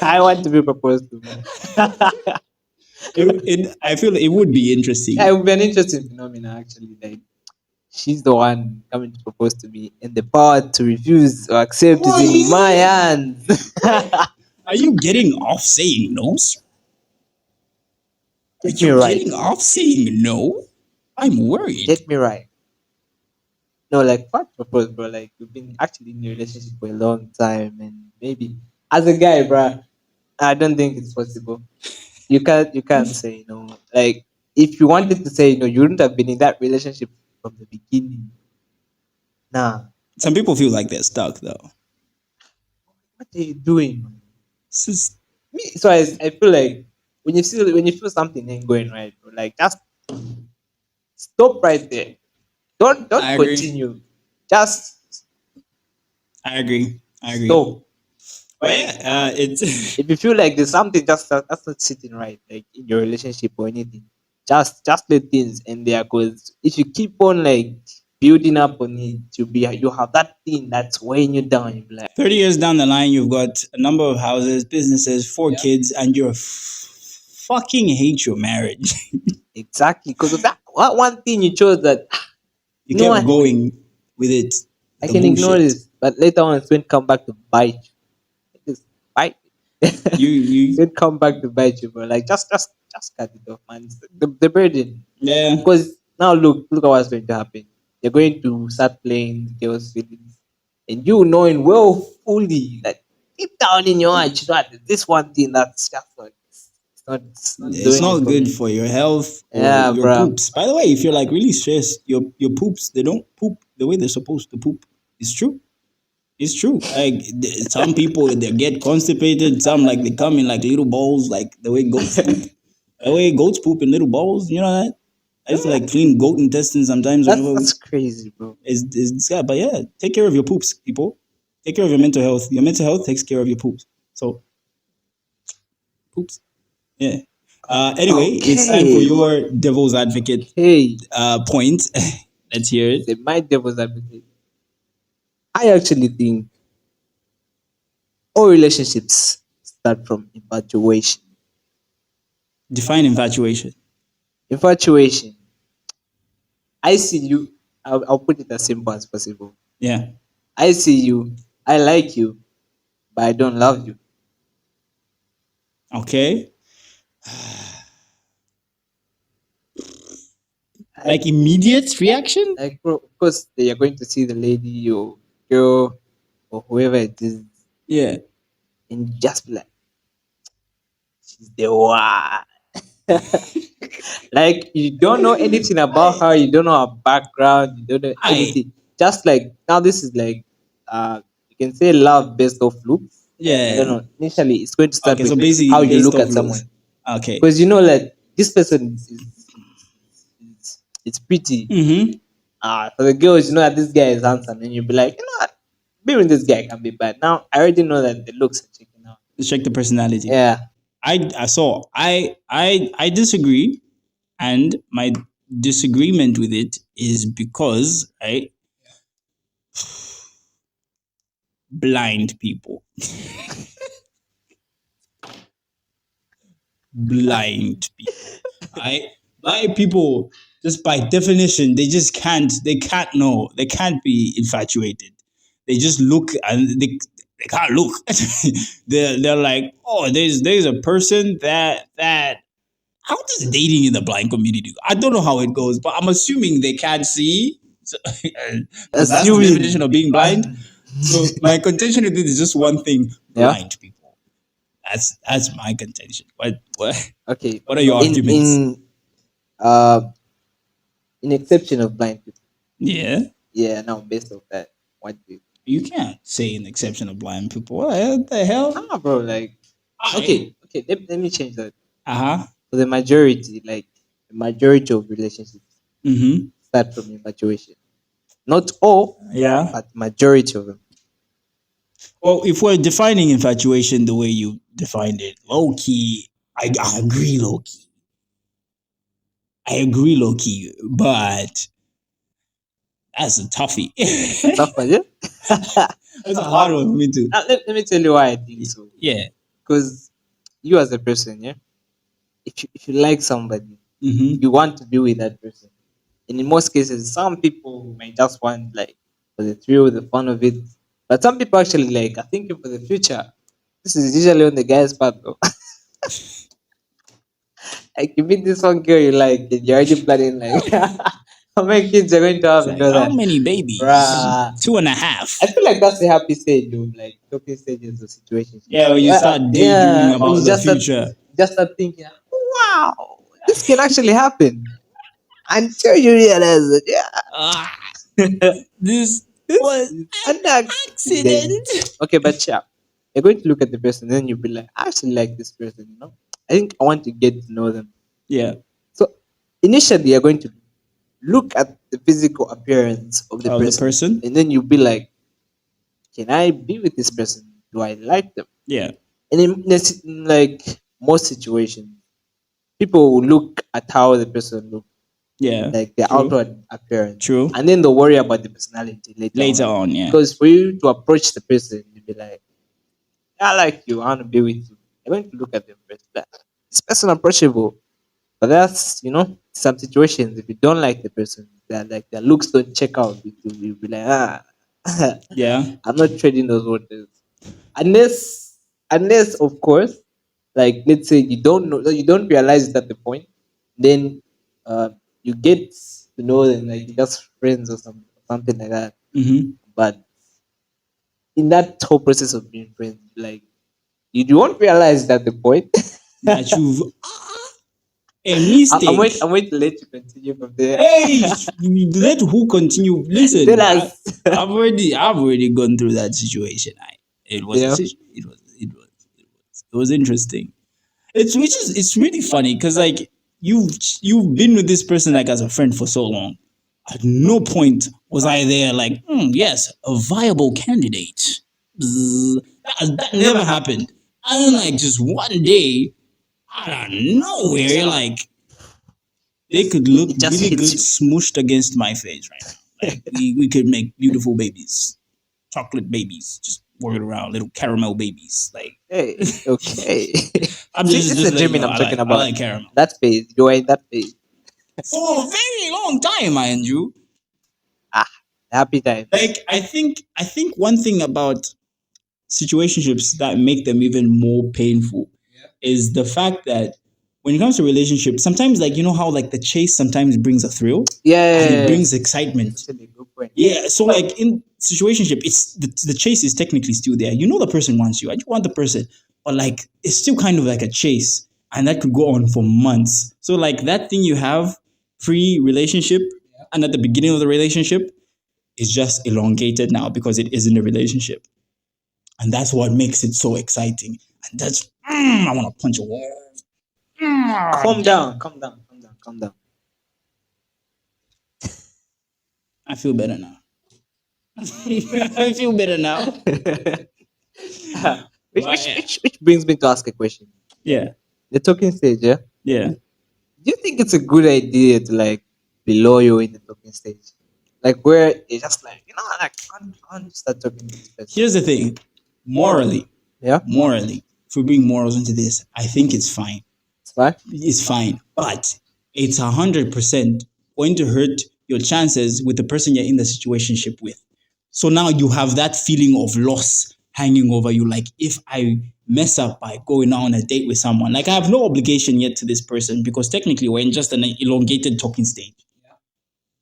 I want to be proposed to. Man. I feel it would be interesting. Yeah, it would be an interesting phenomenon actually. Like she's the one coming to propose to me, and the power to refuse or accept is in my hands. Are you getting off saying no, sir? Are Get me you right. getting off saying no? I'm worried. Get me right. No, like fuck propose, bro. Like we've been actually in a relationship for a long time, and maybe as a guy, bro, I don't think it's possible. You can't say no. Like if you wanted to say no, you wouldn't have been in that relationship from the beginning. Nah. Some people feel like they're stuck though. What are you doing, man? It's just- Me, so I feel like when you feel something ain't going right, bro, like just stop right there. Don't I agree. continue. Just I agree. stop. But yeah, it's If you feel like there's something that's not sitting right, like in your relationship or anything, just let things end there. Because if you keep on like building up on it, you have that thing that's weighing you down. You'll be like, 30 years down the line, you've got a number of houses, businesses, 4 kids, and you fucking hate your marriage. exactly, because of that one thing you chose that You No, kept going with it. I The can ignore bullshit. this, but later on it's going to come back to bite you. Just bite. It's You going to come back to bite you, bro. Like just cut it off, man. It's the burden. yeah. Because now look at what's going to happen. You're going to start playing girls' feelings, and you knowing well fully, like deep down in your heart, you know that this one thing that's just like it's not It's doing it not for good me. for your health or Yeah, your bro. poops. By the way, if you're like really stressed, your poops, they don't poop the way they're supposed to poop. It's true. It's true. Like some people they get constipated. Some like they come in like little balls, like the way goats poop. The way goats poop in little balls. You know that? I used to like clean goat intestines sometimes That's whenever that's crazy, bro. it's yeah. But yeah, take care of your poops, people. Take care of your mental health. Your mental health takes care of your poops. So poops. Yeah. Anyway, it's time for Okay. your devil's advocate Okay. point. Let's hear it. The my devil's advocate. I actually think all relationships start from infatuation. Define infatuation. Infatuation. I see you. I'll put it as simple as possible. Yeah. I see you. I like you, but I don't love you. Okay. Like, Like immediate reaction? like, bro, of course, you're going to see the lady or girl or whoever it is, Yeah. and just be like, she's the one. Like, you don't know anything about her, you don't know her background, you don't know I anything. Just like now, this is like, you can say love based off looks. I don't yeah. know. Initially, it's going to start Okay, so with how basically you based look off at looks. someone, Okay. because like this person it's pretty. Mm-hmm. For the girls, that this guy is handsome, and you'll be like, what? Maybe this guy can be bad. Now I already know that the looks are checking out. Let's check the personality. Yeah. I disagree, and my disagreement with it is because blind people. Blind people. Blind people, just by definition, they can't know. They can't be infatuated. They just look and they can't look. They're like, oh, there's a person that how does dating in the blind community go? I don't know how it goes, but I'm assuming they can't see. Because that's the definition of being blind. So my contention with it is just one thing: Yeah. blind people. That's my contention. What Okay. what are your In arguments? uh in exception of blind people. Yeah, Yeah. Now based off that, what do you? you can't say an exception of blind people. What the hell? Bro. Like, I okay. Let me change that. uh-huh. For the majority, like the majority of relationships Mm-hmm. start from infatuation. Not all, Yeah. but majority of them. Well, if we're defining infatuation the way you defined it, low key, I agree, low key. I agree, low key, but that's a toughie. Tough one, yeah? That's a hard one for me too. Let me tell you why I think so. Yeah. Because you as a person, yeah, if you like somebody, Mm-hmm. you want to be with that person. And in most cases, some people might just want like for the thrill, the fun of it. But some people actually like are thinking for the future. This is usually on the guy's part though. Like you meet this one girl you like, and you're already planning like how many kids you're going to It's have and like all how that. many babies? Bruh. 2.5. I feel like that's the happy stage of like talking stages of situations. Yeah, when you start daydreaming Yeah, when about you the just start, future. thinking, wow, this can actually happen until you realize that, Ah, yeah, this this was is an an accident. accident. Okay, but yeah, you're going to look at the person, then you'll be like, I actually like this person, I think I want to get to know them. Yeah. So initially, you're going to look at the physical appearance of the Of the person, person. and then you'll be like, can I be with this person? Do I like them? Yeah. And in like most situations, people will look at how the person looks, Yeah. like their True. outward appearance, True. and then they'll worry about the personality later, Later on. on, yeah. Because for you to approach the person, you'll be like, I like you, I want to be with you. You're going to look at them first. Like, this person approachable. But that's, some situations, if you don't like the person, that like their looks don't check out with you, you'll be like, Yeah. I'm not trading those waters. Unless of course, like let's say you don't realize it at the point, then you get to know them like just friends or something like that. Mm-hmm. But in that whole process of being friends, like you won't realize it at the point. that you've a I'm mistake. wait. I'm waiting to let you continue from there. Hey, let who continue? Listen, Tell us. I've already gone through that situation. It was a Yeah. it was interesting. It's really funny because like you've been with this person like as a friend for so long. At no point was I there like, yes, a viable candidate. Bzz. That never happened. And then like just one day, out of nowhere, you're like they could look It just really hits good you. smooshed against my face right now. Like we could make beautiful babies, chocolate babies, just walking around, little caramel babies. Like Hey, okay. I'm See, just this is the letting you dreaming know, I'm talking I about. like caramel. That phase. You are in that phase. For a very long time, mind you. Ah, happy times. Like I think one thing about situationships that make them even more painful is the fact that when it comes to relationships, sometimes like you know how like the chase sometimes brings a thrill and it Yeah. brings excitement. Actually, good point. Yeah, so like in situationship, it's the chase is technically still there. You know the person wants you, and you want the person, but like it's still kind of like a chase, and that could go on for months. So like that thing you have pre-relationship and at the beginning of the relationship is just elongated now because it isn't a relationship, and that's what makes it so exciting. And that's I want to punch a wall. Calm down. Calm down. Calm down. Calm down. I feel better now. I feel better now. Which brings me to ask a question. Yeah, The talking stage, yeah. yeah. Do you think it's a good idea to like be loyal in the talking stage? Like where it's just like like I can't start talking to this person. Here's the thing, morally, Yeah, morally, if we bring morals into this, I think it's fine. it's fine. It's fine, but it's 100% going to hurt your chances with the person you're in the situationship with. So now you have that feeling of loss hanging over you. Like if I mess up by going on a date with someone, like I have no obligation yet to this person because technically we're in just an elongated talking stage.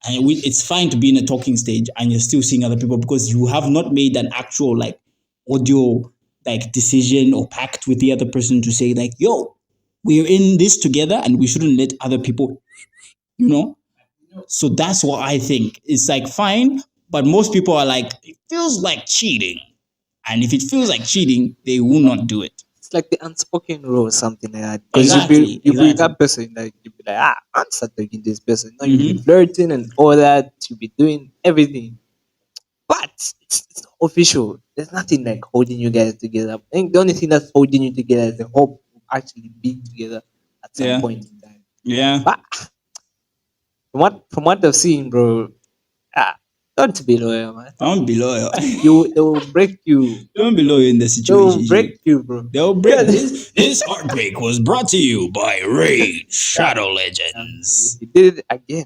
And it's fine to be in a talking stage and you're still seeing other people because you have not made an actual like audio like decision or pact with the other person to say like, yo, we're in this together and we shouldn't let other people, you know. So that's what I think. It's like fine, but most people are like, it feels like cheating. And if it feels like cheating, they will not do it. It's like the unspoken rule or something like that. Because Exactly, you be exactly. that person, like you be like, I'm start talking to this person. No, you be flirting and all that. You be doing everything, but it's not official. There's nothing like holding you guys together. I think the only thing that's holding you together is the hope of actually being together at some Yeah. point in time. Yeah. But from what I've seen, bro, ah, don't be loyal, man. Don't be loyal. They will break you. Don't be loyal in the They will situation. break you, bro. They'll break this. This heartbreak was brought to you by Raid Shadow Legends. He did it again.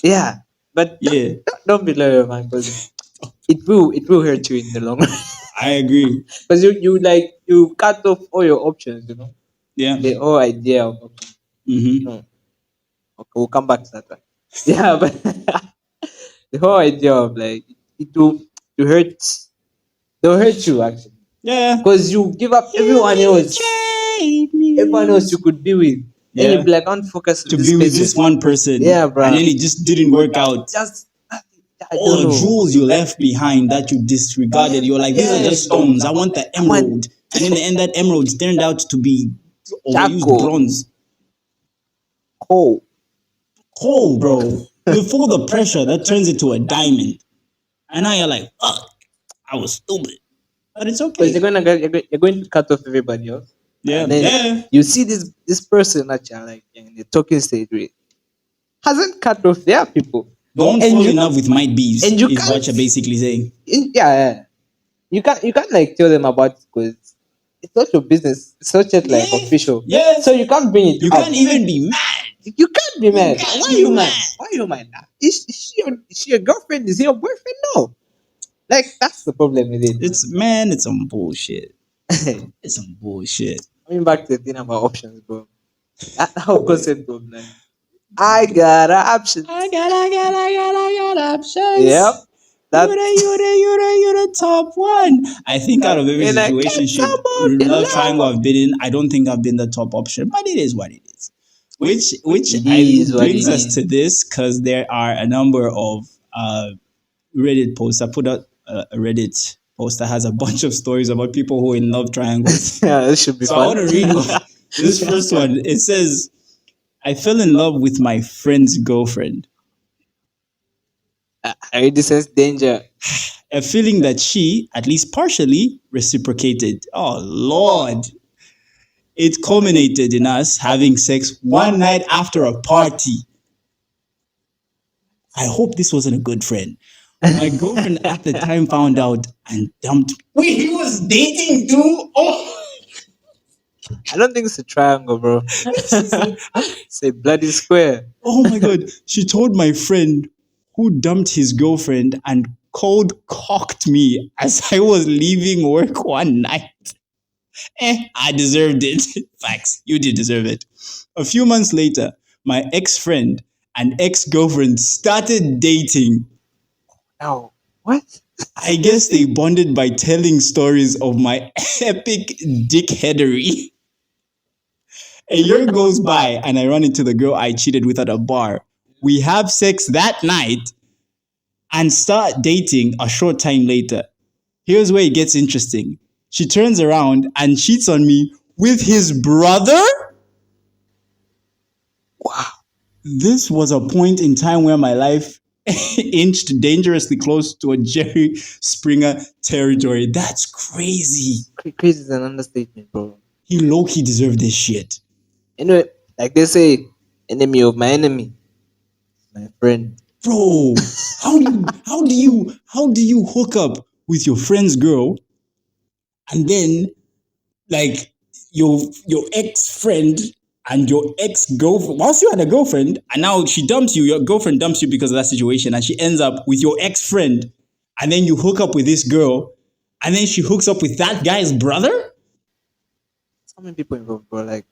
Yeah, but Yeah, don't be loyal, man, because it will hurt you in the long run. I agree. Because you cut off all your options, Yeah. the whole idea of options. Mm-hmm. No, okay, we'll come back to that one. Yeah, but the whole idea of like it will to hurt, they'll hurt you actually, Yeah. because you give up everyone else you could be with. Then Yeah. you be like, I want to focus on To this be with person. this one person. Yeah, bro. And then it just didn't work out. Just I All don't the know. jewels you left behind that you disregarded, you're like, these are just stones. I want the emerald. And in the end, that emerald turned out to be overused Charcoal. bronze. Oh, Coal, bro. You feel the pressure that turns it to a diamond. And now you're like, fuck, I was stupid. But it's because okay. you're going to cut off everybody else. Yeah, And then yeah. you see this person that you're like in the talking stage with hasn't cut off their people. Don't And fall you- in love with might bees, and you is can't- what you're basically saying. Yeah. You can't like tell them about it because it's not your business. It's not yet like Yeah. official. Yes. So you can't bring it. You out. can't even be mad. You can't be mad. can't Why be are you mad. mad? Why are you mad? Is she your girlfriend? Is he your boyfriend? No. Like that's the problem with it. It's some bullshit. It's some bullshit. Coming back to the thing about options, bro. That whole concept of like, I got options. I got options. Yep. That You're the top one. I think out of every and I can't situationship, talk about the love triangle love. I've been in, I don't think I've been the top option, but it is what it is. Which It I, is what brings it us to is. this because there are a number of Reddit posts. I put out a Reddit post that has a bunch of stories about people who are in love triangles. Yeah, this should be So I fun. want to read this first one. It says, I fell in love with my friend's girlfriend, I already sense danger. a feeling that she, at least partially, reciprocated. Oh, Lord. It culminated in us having sex one night after a party. I hope this wasn't a good friend. My girlfriend at the time found out and dumped me. Wait, he was dating too? Oh, I don't think it's a triangle, bro. It's a bloody square. oh my God. She told my friend who dumped his girlfriend and cold cocked me as I was leaving work one night. I deserved it. Facts. You did deserve it. A few months later, my ex friend and ex girlfriend started dating. No. What? I guess they bonded by telling stories of my epic dickheadery. A year goes by and I run into the girl I cheated with at a bar. We have sex that night and start dating a short time later. Here's where it gets interesting. She turns around and cheats on me with his brother? Wow. This was a point in time where my life inched dangerously close to a Jerry Springer territory. That's crazy. Crazy is an understatement, bro. He low-key deserved this shit. Anyway, like they say, enemy of my enemy, my friend. Bro, how do you hook up with your friend's girl and then like your ex-friend and your ex-girlfriend, once you had a girlfriend and now she dumps you, your girlfriend dumps you because of that situation and she ends up with your ex-friend and then you hook up with this girl and then she hooks up with that guy's brother? How many people involved, bro? Like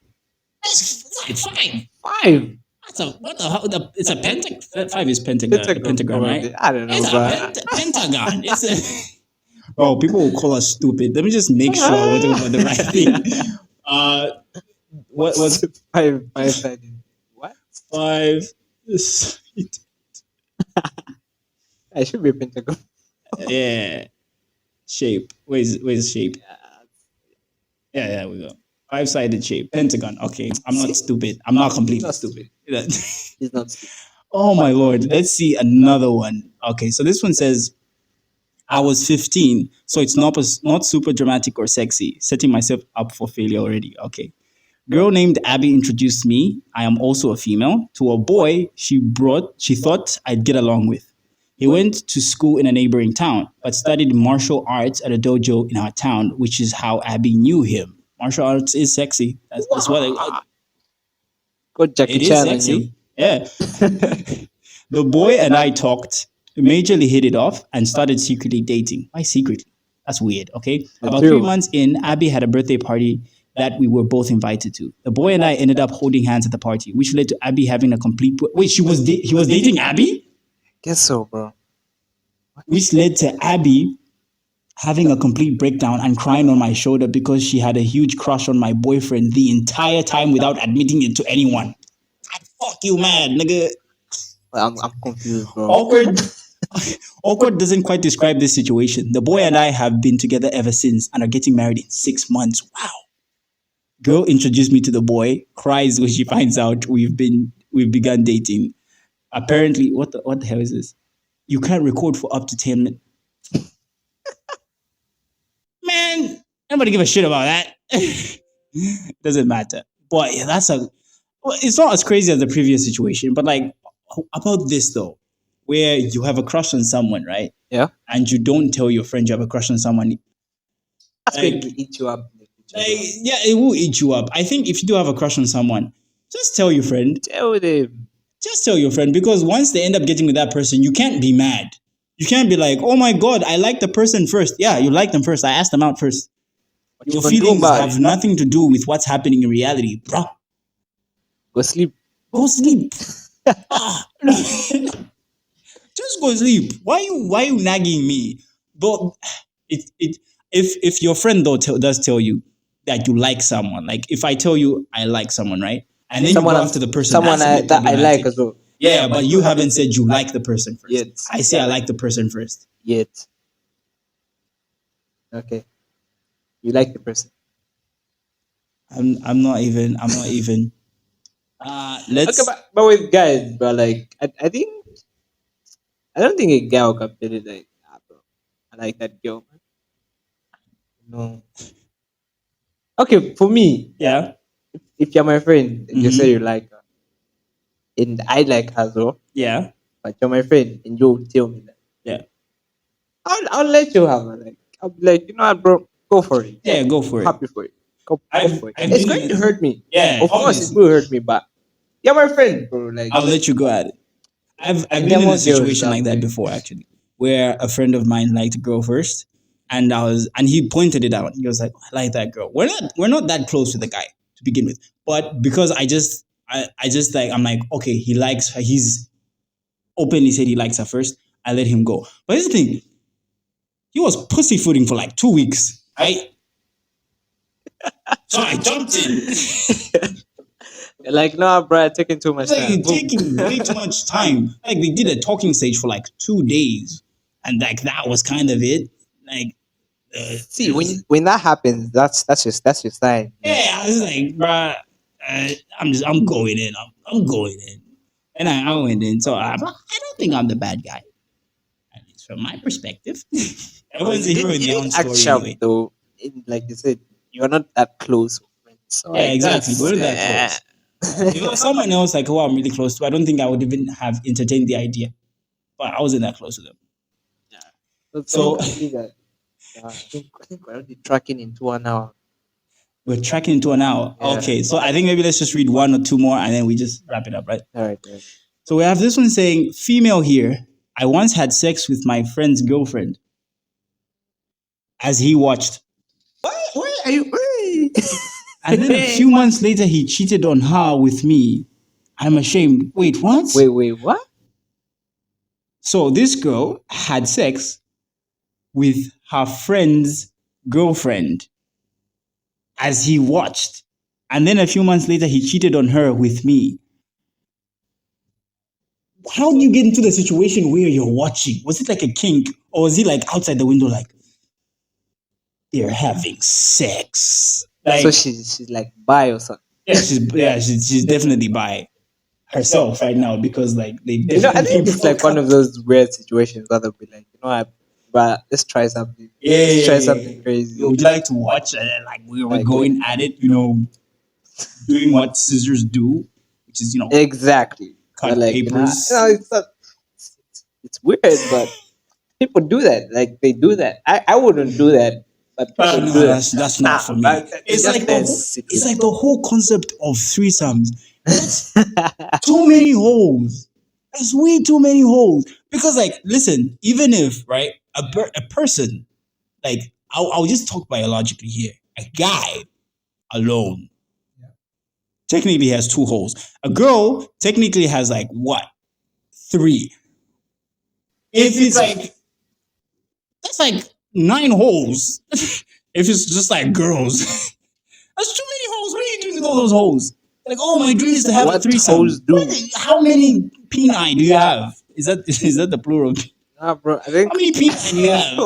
It's like five. five. That's a, what the hell? It's a pentagon. Five is pentagon, pentagram, probably. right? I don't know, It's a but pentagon. It's a bro. People will call us stupid. Let me just make sure we're talking about the right thing. What was five sided? What? five? I should be a pentagon. Yeah, shape. Where's shape? Yeah, we go. Five-sided shape, pentagon. Okay, I'm not stupid. I'm not completely stupid. It's not. Oh my lord. Let's see another one. Okay, so this one says, I was 15, so it's not super dramatic or sexy. Setting myself up for failure already. Okay. Girl named Abby introduced me. I am also a female to a boy she thought I'd get along with. He went to school in a neighboring town, but studied martial arts at a dojo in our town, which is how Abby knew him. Martial arts is sexy. That's what Got Jackie it is Chan on you. sexy. Yeah. The boy and I talked, majorly hit it off, and started secretly dating. Why secretly? That's weird, okay? About 3 months in, Abby had a birthday party that we were both invited to. The boy and I ended up holding hands at the party, which led to Abby having a complete... Wait, he was dating Abby? Guess so, bro. Which led to Abby having a complete breakdown and crying on my shoulder because she had a huge crush on my boyfriend the entire time without admitting it to anyone. Fuck you, man, nigga. I'm confused, bro. Awkward doesn't quite describe this situation. The boy and I have been together ever since and are getting married in 6 months. Wow. Girl introduced me to the boy, cries when she finds out we've begun dating. Apparently, what the hell is this? You can't record for up to 10 minutes. Man, nobody give a shit about that. Doesn't matter. But yeah, it's not as crazy as the previous situation, but like about this though, where you have a crush on someone, right? Yeah. And you don't tell your friend you have a crush on someone. That's Like- going to eat you up. Yeah, it will eat you up. I think if you do have a crush on someone, just tell your friend. Tell them. Just tell your friend, because once they end up getting with that person, you can't be mad. You can't be like, oh my God, I like the person first. Yeah, you like them first. I asked them out first. What Your you gonna do feelings about have it? nothing to do with what's happening in reality, bro. Go sleep. Go sleep. Just just go sleep. Why you nagging me? But it if your friend though does tell you that you like someone, like if I tell you I like someone, right? And then you go after the person, someone that's a bit that I like problematic. as well. Yeah, but you haven't said you like the person first. Yet. I say I like the person first. Yet. Okay. You like the person. I'm not even. Let's. Okay, but with guys, but like I think I don't think a girl can feel it like, bro, I like that girl, man. No. Okay, for me, Yeah. if you're my friend and you Mhm. say you like her, and I like her as well, Yeah. but you're my friend and you tell me that, Yeah. I'll let you have her. Like, I'll be like, you know what, bro, go for it. Yeah. Go for I'm it. happy for it. Go for it. I've It's been going in to it. hurt me. Yeah. Of course, it Obviously. will hurt me, but you're my friend, bro. Like, I'll let you go at it. I've and been then in a what girls situation like that way. before actually, where a friend of mine liked a girl first, and he pointed it out. He was like, "I like that girl." We're not that close with the guy to begin with, but because I just like I'm like okay, he likes her. He's openly said he likes her first. I let him go. But here's the thing: he was pussyfooting for like 2 weeks, right? So I jumped in. You're like, no, bro, taking too much Like time. taking way too much time. Like they did a talking stage for like 2 days, and like that was kind of it. Like, See, when that happens, that's your sign. yeah, I was like, bruh, I'm going in. I'm going in, and I went in. So I don't think I'm the bad guy, at least from my perspective. Everyone's a hero in their own story anyway. Though, like you said, you're not that close with friends. So Yeah, like, exactly. We're not that close. If it was someone else like who I'm really close to, I don't think I would even have entertained the idea. But I wasn't that close to them. So I believe that. I think we're already tracking into 1 hour. we're tracking into an hour. Yeah. Okay, so I think maybe let's just read one or two more and then we just wrap it up, right? All right. So we have this one saying, female here. I once had sex with my friend's girlfriend as he watched. Why are you? And then a few months later, he cheated on her with me. I'm ashamed. Wait, what? Wait, what? So this girl had sex with her friend's girlfriend as he watched. And then a few months later, he cheated on her with me. How do you get into the situation where you're watching? Was it like a kink? Or was he like outside the window like, they're having sex? Like, So she's like bi or something. she's definitely by herself right now because like they You know, I think it's like one of those weird situations where they'll be like, you know, but let's try something. Let's try something crazy. Would you like to watch like we were going at it, doing what scissors do, which is Exactly. cut But like, papers. it's weird, but people do that. Like they do that. I wouldn't do that, but people No, do that. that's not for me. It's like the whole concept of threesomes. Too many holes. There's way too many holes. Because like, listen, even if right, a person like I'll just talk biologically here. A guy alone technically has 2 holes. A girl technically has like what? 3. If it's like that's like 9 holes. If it's just like girls, that's too many holes. What are you doing with all those holes? Like, oh, my dream is to have a What threesome. holes do? How many peni do you have? Is that the plural? Nah, bro. I think How many peni do you have?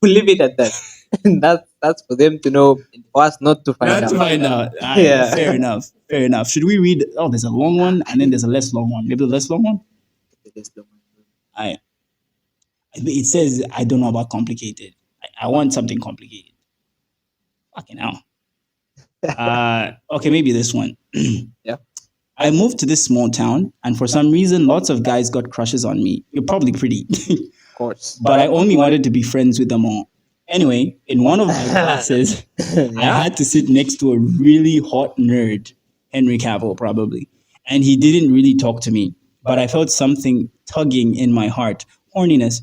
we'll leave it at that. That's for them to know, and for us not to find Not out. to find out. Yeah. Fair enough. Fair enough. Should we read? Oh, there's a long one and then there's a less long one. Maybe the less long one. I. It says I don't know about complicated. I want something complicated. Fucking hell. Okay, maybe this one. Yeah. I moved to this small town, and for some reason, lots of guys got crushes on me. You're probably pretty. Of course. But I only wanted to be friends with them all. Anyway, in one of my classes, I had to sit next to a really hot nerd, Henry Cavill probably, and he didn't really talk to me, but I felt something tugging in my heart, horniness.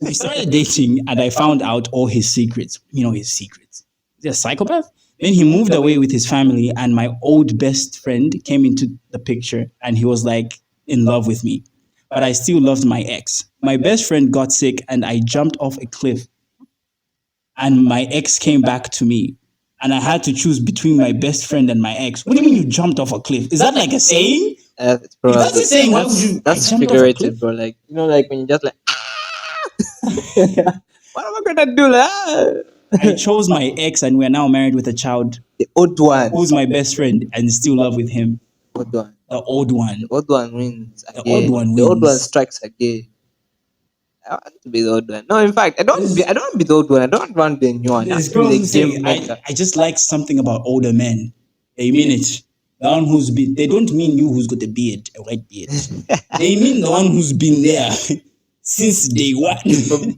We started dating, and I found out all his secrets. His secrets. Is he a psychopath? Then he moved away with his family, and my old best friend came into the picture, and he was like in love with me. but I still loved my ex. My best friend got sick and I jumped off a cliff. And my ex came back to me. And I had to choose between my best friend and my ex. What do you mean you jumped off a cliff? Is that like a saying? It's probably, If that's a saying, why would you? I that's jumped off a cliff. figurative, bro. Like, you know, like when you just like, what am I gonna do? I chose my ex and we're now married with a child The odd one. who's my best friend and still love with him. Odd one. The old one. The odd one wins The again. odd one The odd one wins. strikes again. I want to be the odd one. No, in fact, I don't want to be the odd one. I don't want to be the new one. I There's want to be girls the who say, game maker. I just like something about older men. They mean it. The one who's been, they don't mean you who's got a beard, a white beard. They mean the one who's been there since day one.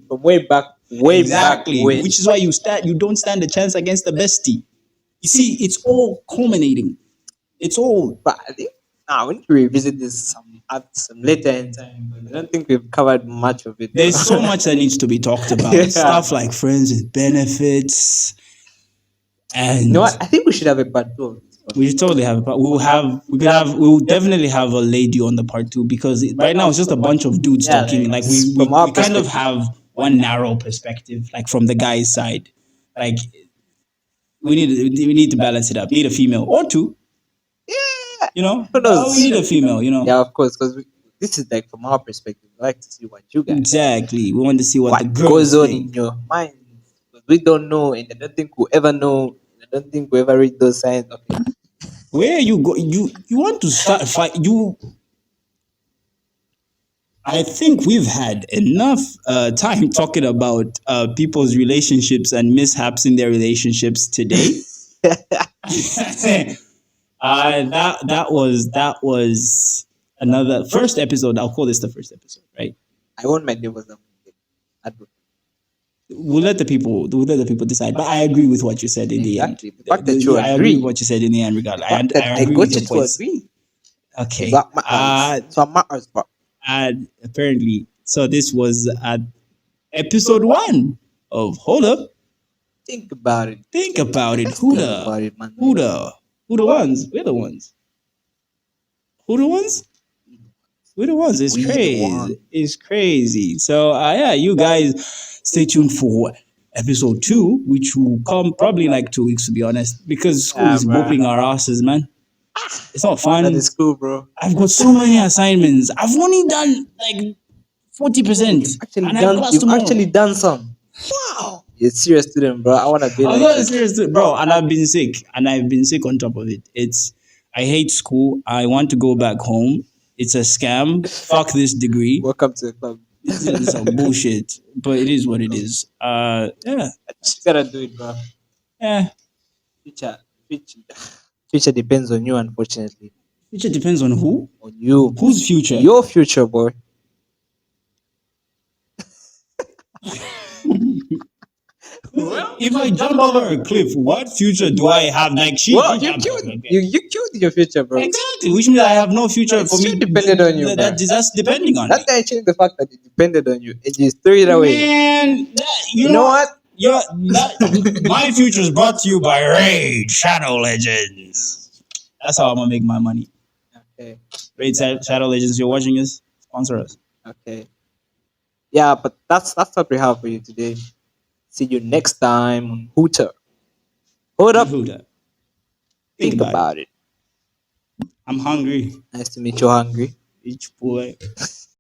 From way back, way Exactly. back when. Which is why you don't stand a chance against the bestie. You see, it's all culminating. It's all But I think now we need to revisit this at some later in time. But I don't think we've covered much of it. there's so much that needs to be talked about. Yeah. Stuff like friends with benefits. And You know what? I think we should have a part 2 of this. we should totally have we'll definitely have a lady on the part 2 because right now it's just a bunch of dudes Yeah, talking. like, Like we from our kind of perspective. have one narrow perspective, like from the guy's side. Like we need to balance it up. Need a female or two, Yeah. you know. Who knows? We need a female, you know. Yeah, of course, because this is like from our perspective. We like to see what you guys, Exactly. We want to see what the what girls goes on think. in your mind. Because we don't know, and I don't think we'll ever know. I don't think we'll ever read those signs. Okay. Where you go? You want to start fight? I think we've had enough time talking about people's relationships and mishaps in their relationships today. That was another first episode. I'll call this the first episode, right? I want my neighbors advocate. We'll let the people decide. But I agree with what you said in the end. Exactly. The fact that you I agree agree. with what you said in the end, regardless. The fact that I agree got with you your to points. agree. Okay. That matters. So matters, bro. And apparently, so this was episode 1 of Hold Up. Think about it. Think about it. Think HUTA. about it, man. HUTA. Who the ones? We're the ones. Who the ones? We're the ones. It's We the crazy. ones. It's crazy. So yeah, you guys stay tuned for episode 2, which will come probably in like 2 weeks, to be honest, because school Yeah, is bruh. whooping our asses, man. It's not That fun. is cool, bro. I've got so many assignments. I've only done like 40%. Actually and I done. passed You've tomorrow. actually done some. Wow. You're a serious student, bro. I wanna be I'm like not you. serious, bro. And I've been sick. And I've been sick on top of it. I hate school. I want to go back home. It's a scam. Fuck this degree. Welcome to the club. This is some bullshit. But it is what it is. Yeah. Just gotta do it, bro. Yeah. Future depends on you, unfortunately. Future depends on who? On you. Whose future? Your future, boy. Well, if I jump over a cliff, what future do I have? Like she Well, jumped you over killed a cliff. you killed your future, bro. Exactly, which means I have no future It's for me. still dependent on you, That's depending on That me. guy changed the fact that it depended on you and you threw it away. Man, You know what? My future is brought to you by Raid Shadow Legends. That's how I'm gonna make my money. Okay. Raid Shadow Legends, you're watching this? Sponsor us. Okay. Yeah, but that's what we have for you today. See you next time on HUTA. Hold up. HUTA. Think about it. I'm hungry. Nice to meet you, hungry. Each boy.